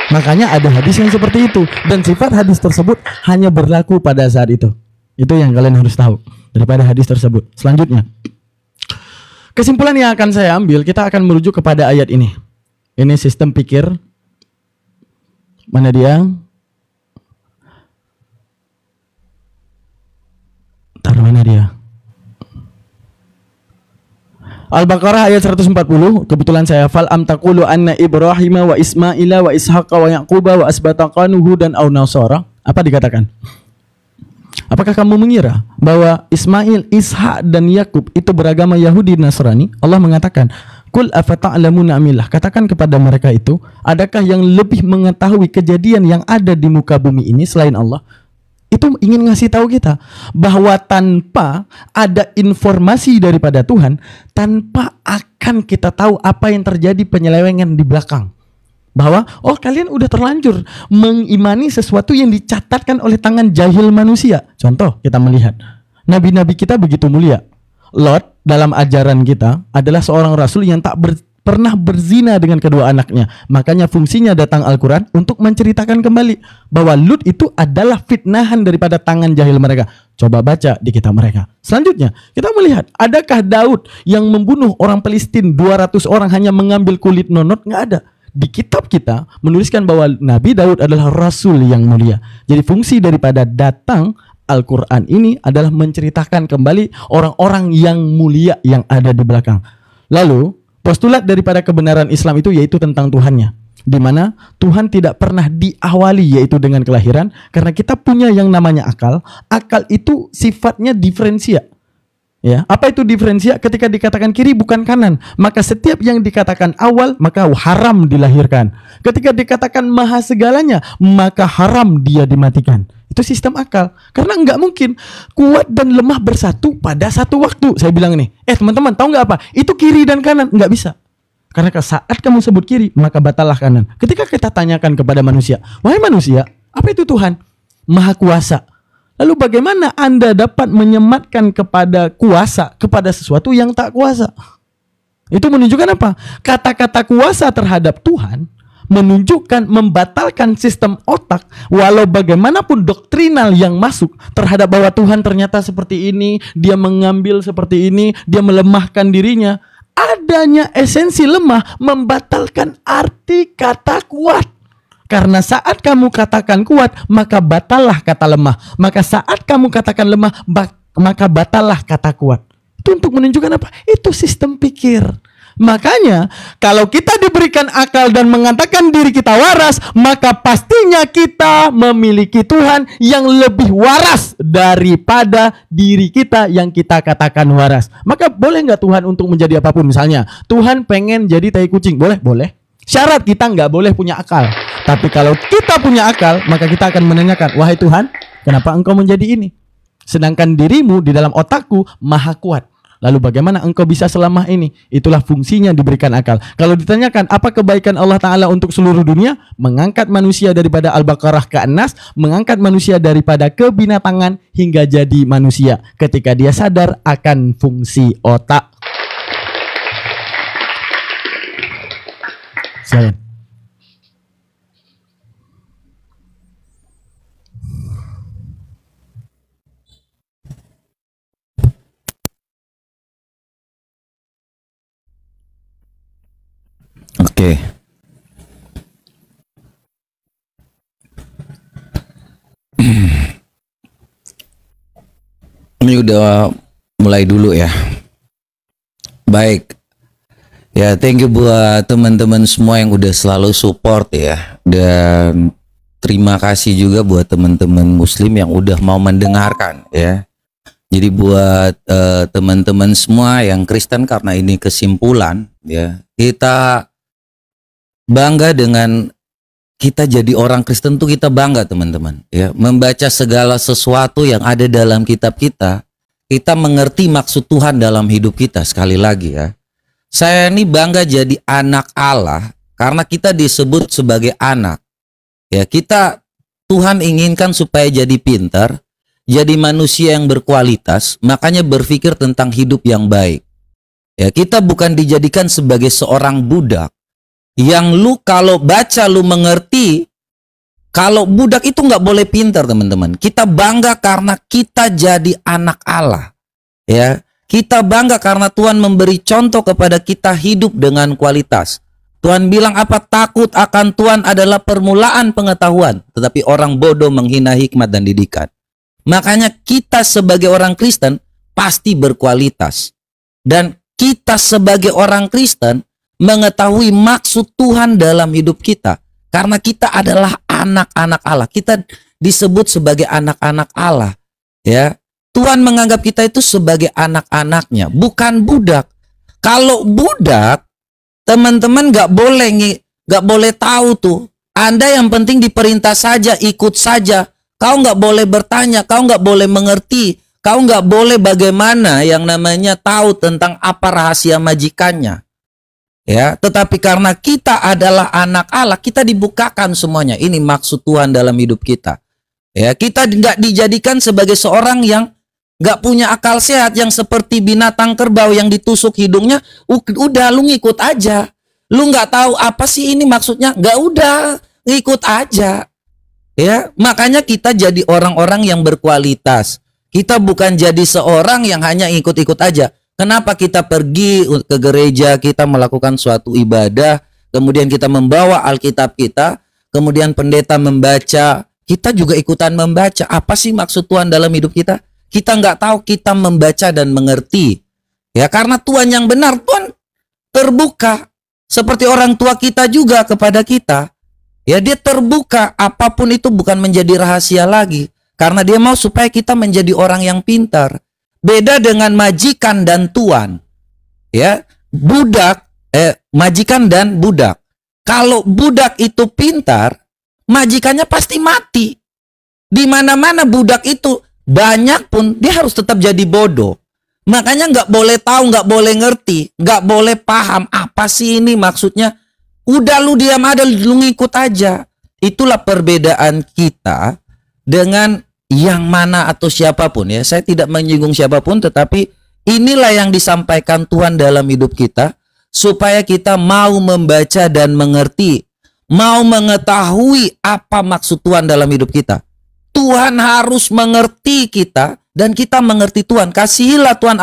Makanya ada hadis yang seperti itu, dan sifat hadis tersebut hanya berlaku pada saat itu. Itu yang kalian harus tahu daripada hadis tersebut. Selanjutnya, kesimpulan yang akan saya ambil, kita akan merujuk kepada ayat ini. Ini sistem pikir. Mana dia? Taruh mana dia? Al-Baqarah ayat 140. Kebetulan saya hafal. Am taqulu anna Ibrahim wa Ismaila wa Ishaqa wa Yaquba wa asbataqanu Hudan aw Nasara. Apa dikatakan? Apakah kamu mengira bahwa Ismail, Ishak dan Yakub itu beragama Yahudi Nasrani? Allah mengatakan, "Qul afata'lamuna amillah." Katakan kepada mereka itu, adakah yang lebih mengetahui kejadian yang ada di muka bumi ini selain Allah? Itu ingin ngasih tahu kita bahwa tanpa ada informasi daripada Tuhan, tanpa akan kita tahu apa yang terjadi penyelewengan di belakang. Bahwa oh kalian udah terlanjur mengimani sesuatu yang dicatatkan oleh tangan jahil manusia. Contoh, kita melihat nabi-nabi kita begitu mulia. Lot dalam ajaran kita adalah seorang rasul yang tak pernah berzina dengan kedua anaknya. Makanya fungsinya datang Al-Quran untuk menceritakan kembali bahwa Lut itu adalah fitnahan daripada tangan jahil mereka. Coba baca di kitab mereka. Selanjutnya kita melihat, adakah Daud yang membunuh orang Palestina 200 orang hanya mengambil kulit nonot? Nggak ada. Di kitab kita menuliskan bahwa Nabi Daud adalah rasul yang mulia. Jadi fungsi daripada datang Al-Quran ini adalah menceritakan kembali orang-orang yang mulia yang ada di belakang. Lalu postulat daripada kebenaran Islam itu yaitu tentang Tuhannya, di mana Tuhan tidak pernah diawali yaitu dengan kelahiran, karena kita punya yang namanya akal. Akal itu sifatnya diferensia. Ya, apa itu diferensia? Ketika dikatakan kiri bukan kanan, maka setiap yang dikatakan awal maka haram dilahirkan. Ketika dikatakan maha segalanya, maka haram dia dimatikan. Itu sistem akal. Karena nggak mungkin kuat dan lemah bersatu pada satu waktu. Saya bilang nih, teman-teman tahu nggak apa? Itu kiri dan kanan, nggak bisa. Karena saat kamu sebut kiri, maka batallah kanan. Ketika kita tanyakan kepada manusia, wahai manusia, apa itu Tuhan? Maha kuasa. Lalu bagaimana Anda dapat menyematkan kepada kuasa kepada sesuatu yang tak kuasa? Itu menunjukkan apa? Kata-kata kuasa terhadap Tuhan menunjukkan, membatalkan sistem otak, walau bagaimanapun doktrinal yang masuk terhadap bahwa Tuhan ternyata seperti ini, dia mengambil seperti ini, dia melemahkan dirinya. Adanya esensi lemah membatalkan arti kata kuat. Karena saat kamu katakan kuat, maka batallah kata lemah. Maka saat kamu katakan lemah, maka batallah kata kuat. Itu untuk menunjukkan apa? Itu sistem pikir. Makanya kalau kita diberikan akal dan mengatakan diri kita waras, maka pastinya kita memiliki Tuhan yang lebih waras daripada diri kita yang kita katakan waras. Maka boleh nggak Tuhan untuk menjadi apapun? Misalnya Tuhan pengen jadi tai kucing, boleh? Boleh. Syarat kita nggak boleh punya akal. Tapi kalau kita punya akal, maka kita akan menanyakan, wahai Tuhan, kenapa engkau menjadi ini? Sedangkan dirimu di dalam otakku maha kuat. Lalu bagaimana engkau bisa selamah ini? Itulah fungsinya diberikan akal. Kalau ditanyakan apa kebaikan Allah Ta'ala untuk seluruh dunia? Mengangkat manusia daripada Al-Baqarah ke An-Nas, mengangkat manusia daripada kebinatangan hingga jadi manusia. Ketika dia sadar akan fungsi otak. Silakan. Oke. Ini udah mulai dulu ya. Baik. Ya, thank you buat teman-teman semua yang udah selalu support ya. Dan terima kasih juga buat teman-teman muslim yang udah mau mendengarkan ya. Jadi buat teman-teman semua yang Kristen, karena ini kesimpulan ya. Kita bangga dengan kita jadi orang Kristen tuh, kita bangga teman-teman ya, membaca segala sesuatu yang ada dalam kitab kita mengerti maksud Tuhan dalam hidup kita. Sekali lagi ya, saya ini bangga jadi anak Allah karena kita disebut sebagai anak ya. Kita, Tuhan inginkan supaya jadi pintar, jadi manusia yang berkualitas, makanya berpikir tentang hidup yang baik ya. Kita bukan dijadikan sebagai seorang budak yang lu kalau baca lu mengerti, Kalau budak itu nggak boleh pintar, teman-teman. Kita bangga karena kita jadi anak Allah. Ya, kita bangga karena Tuhan memberi contoh kepada kita hidup dengan kualitas. Tuhan bilang apa? Takut akan Tuhan adalah permulaan pengetahuan, tetapi orang bodoh menghina hikmat dan didikan. Makanya kita sebagai orang Kristen pasti berkualitas. Dan kita sebagai orang Kristen mengetahui maksud Tuhan dalam hidup kita. Karena kita adalah anak-anak Allah. Kita disebut sebagai anak-anak Allah. Ya, Tuhan menganggap kita itu sebagai anak-anaknya, bukan budak. Kalau budak, teman-teman nggak boleh tahu tuh. Anda yang penting diperintah saja, ikut saja. Kau nggak boleh bertanya, kau nggak boleh mengerti, kau nggak boleh bagaimana yang namanya tahu tentang apa rahasia majikannya. Ya, tetapi karena kita adalah anak Allah, kita dibukakan semuanya. Ini maksud Tuhan dalam hidup kita. Ya, kita nggak dijadikan sebagai seorang yang nggak punya akal sehat, yang seperti binatang kerbau yang ditusuk hidungnya. Udah, lu ngikut aja. Lu nggak tahu apa sih ini maksudnya? Nggak, udah, ngikut aja. Ya, makanya kita jadi orang-orang yang berkualitas. Kita bukan jadi seorang yang hanya ikut-ikut aja. Kenapa kita pergi ke gereja, kita melakukan suatu ibadah, kemudian kita membawa Alkitab kita, kemudian pendeta membaca, kita juga ikutan membaca. Apa sih maksud Tuhan dalam hidup kita? Kita nggak tahu, kita membaca dan mengerti. Ya, karena Tuhan yang benar, Tuhan terbuka. Seperti orang tua kita juga kepada kita. Ya, dia terbuka, apapun itu bukan menjadi rahasia lagi. Karena dia mau supaya kita menjadi orang yang pintar. Beda dengan majikan dan tuan. Ya, majikan dan budak. Kalau budak itu pintar, majikannya pasti mati. Di mana-mana budak itu banyak pun dia harus tetap jadi bodoh. Makanya nggak boleh tahu, nggak boleh ngerti, nggak boleh paham apa sih ini maksudnya. Udah, lu diam aja, lu ngikut aja. Itulah perbedaan kita dengan yang mana atau siapapun, ya. Saya tidak menyinggung siapapun, tetapi inilah yang disampaikan Tuhan dalam hidup kita, supaya kita mau membaca dan mengerti, mau mengetahui apa maksud Tuhan dalam hidup kita. Tuhan harus mengerti kita dan kita mengerti Tuhan. Kasihilah Tuhan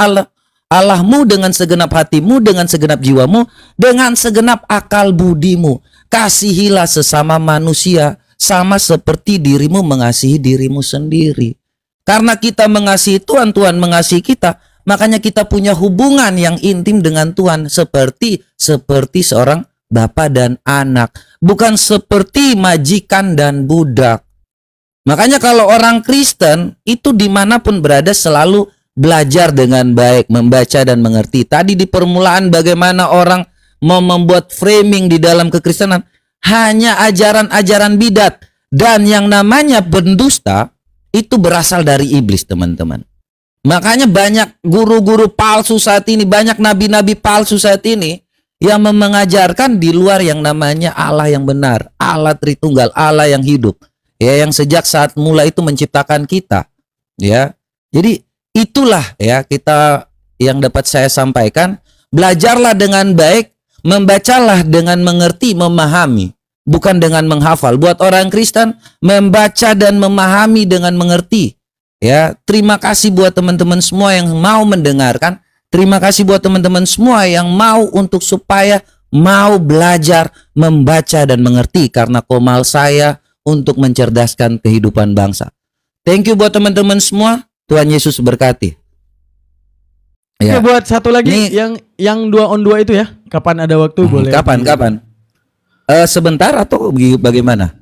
Allahmu dengan segenap hatimu, dengan segenap jiwamu, dengan segenap akal budimu. Kasihilah sesama manusia sama seperti dirimu mengasihi dirimu sendiri. Karena kita mengasihi Tuhan, Tuhan mengasihi kita, makanya kita punya hubungan yang intim dengan Tuhan, seperti seorang bapa dan anak, bukan seperti majikan dan budak. Makanya kalau orang Kristen itu dimanapun berada selalu belajar dengan baik, membaca dan mengerti. Tadi di permulaan bagaimana orang mau membuat framing di dalam kekristenan, hanya ajaran-ajaran bidat. Dan yang namanya pendusta itu berasal dari iblis, teman-teman. Makanya banyak guru-guru palsu saat ini, banyak nabi-nabi palsu saat ini yang mengajarkan di luar yang namanya Allah yang benar, Allah Tritunggal, Allah yang hidup. Ya, yang sejak saat mula itu menciptakan kita. Ya. Jadi itulah ya kita yang dapat saya sampaikan. Belajarlah dengan baik, membacalah dengan mengerti, memahami, bukan dengan menghafal. Buat orang Kristen, membaca dan memahami dengan mengerti. Ya, terima kasih buat teman-teman semua yang mau mendengarkan. Terima kasih buat teman-teman semua yang mau untuk supaya mau belajar, membaca dan mengerti, karena komal saya untuk mencerdaskan kehidupan bangsa. Thank you buat teman-teman semua. Tuhan Yesus berkati. Ya, buat satu lagi nih, yang 2 on 2 itu ya. Kapan ada waktu boleh. Kapan? Sebentar atau bagaimana?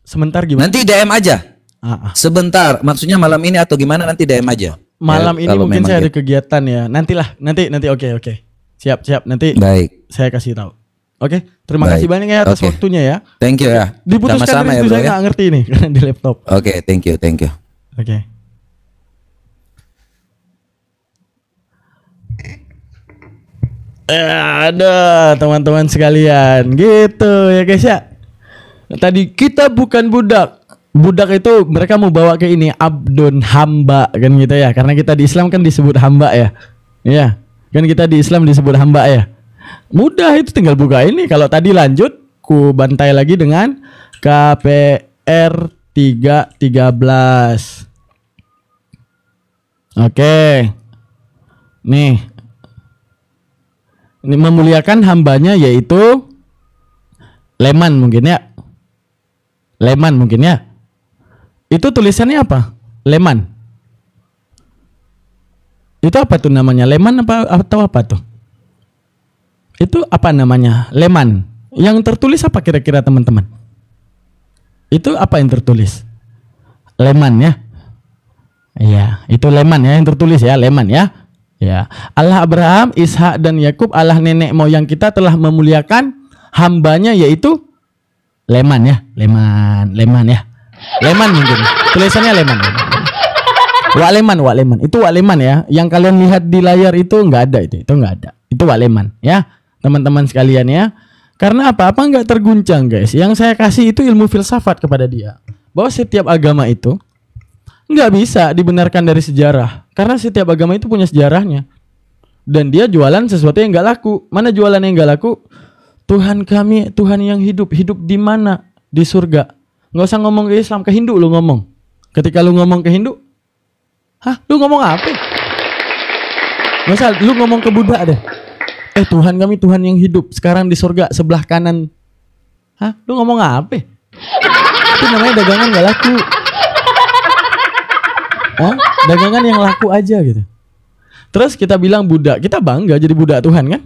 Sebentar gimana? Nanti DM aja. Sebentar, maksudnya malam ini atau gimana, nanti DM aja. Malam ini mungkin saya ada kegiatan ya. Nanti oke. Siap. Nanti baik. Saya kasih tahu. Oke, terima kasih banyak ya atas waktunya ya. Thank you ya. Diputuskan sama-sama ya, bro, saya nggak ngerti ini karena di laptop. Oke, thank you. Oke. Ada teman-teman sekalian, gitu ya guys ya. Tadi kita bukan budak. Budak itu mereka mau bawa ke ini abdun, hamba kan gitu ya. Karena kita di Islam kan disebut hamba ya. Iya, kan kita di Islam disebut hamba ya. Mudah itu, tinggal buka ini. Kalau tadi lanjut, ku bantai lagi dengan R3:13. Oke. Nih. Ini memuliakan hambanya yaitu Leman mungkin ya. Leman mungkin ya. Itu tulisannya apa? Leman. Itu apa tuh namanya? Leman apa atau apa tuh? Itu apa namanya? Leman. Yang tertulis apa kira-kira teman-teman? Itu apa yang tertulis? Leman ya. Iya, itu Leman ya yang tertulis ya, Leman ya. Ya. Allah Abraham, Ishak dan Yakub, Allah nenek moyang kita telah memuliakan hambanya yaitu Leman ya. Leman ya. Leman mungkin. Tulisannya Leman. Wak Leman. Itu Wak Leman ya. Yang kalian lihat di layar itu enggak ada itu enggak ada. Itu Wak Leman ya. Teman-teman sekalian ya. Karena apa enggak terguncang guys. Yang saya kasih itu ilmu filsafat kepada dia. Bahwa setiap agama itu enggak bisa dibenarkan dari sejarah. Karena setiap agama itu punya sejarahnya. Dan dia jualan sesuatu yang enggak laku. Mana jualan yang enggak laku? Tuhan kami, Tuhan yang hidup. Hidup di mana? Di surga. Nggak usah ngomong ke Islam, ke Hindu lu ngomong. Ketika lu ngomong ke Hindu, lu ngomong apa? Nggak usah, lu ngomong ke Buddha deh. Tuhan kami, Tuhan yang hidup sekarang di surga sebelah kanan. Lu ngomong apa? Itu namanya dagangan nggak laku. Dagangan yang laku aja gitu. Terus kita bilang Buddha, kita bangga jadi Buddha Tuhan kan?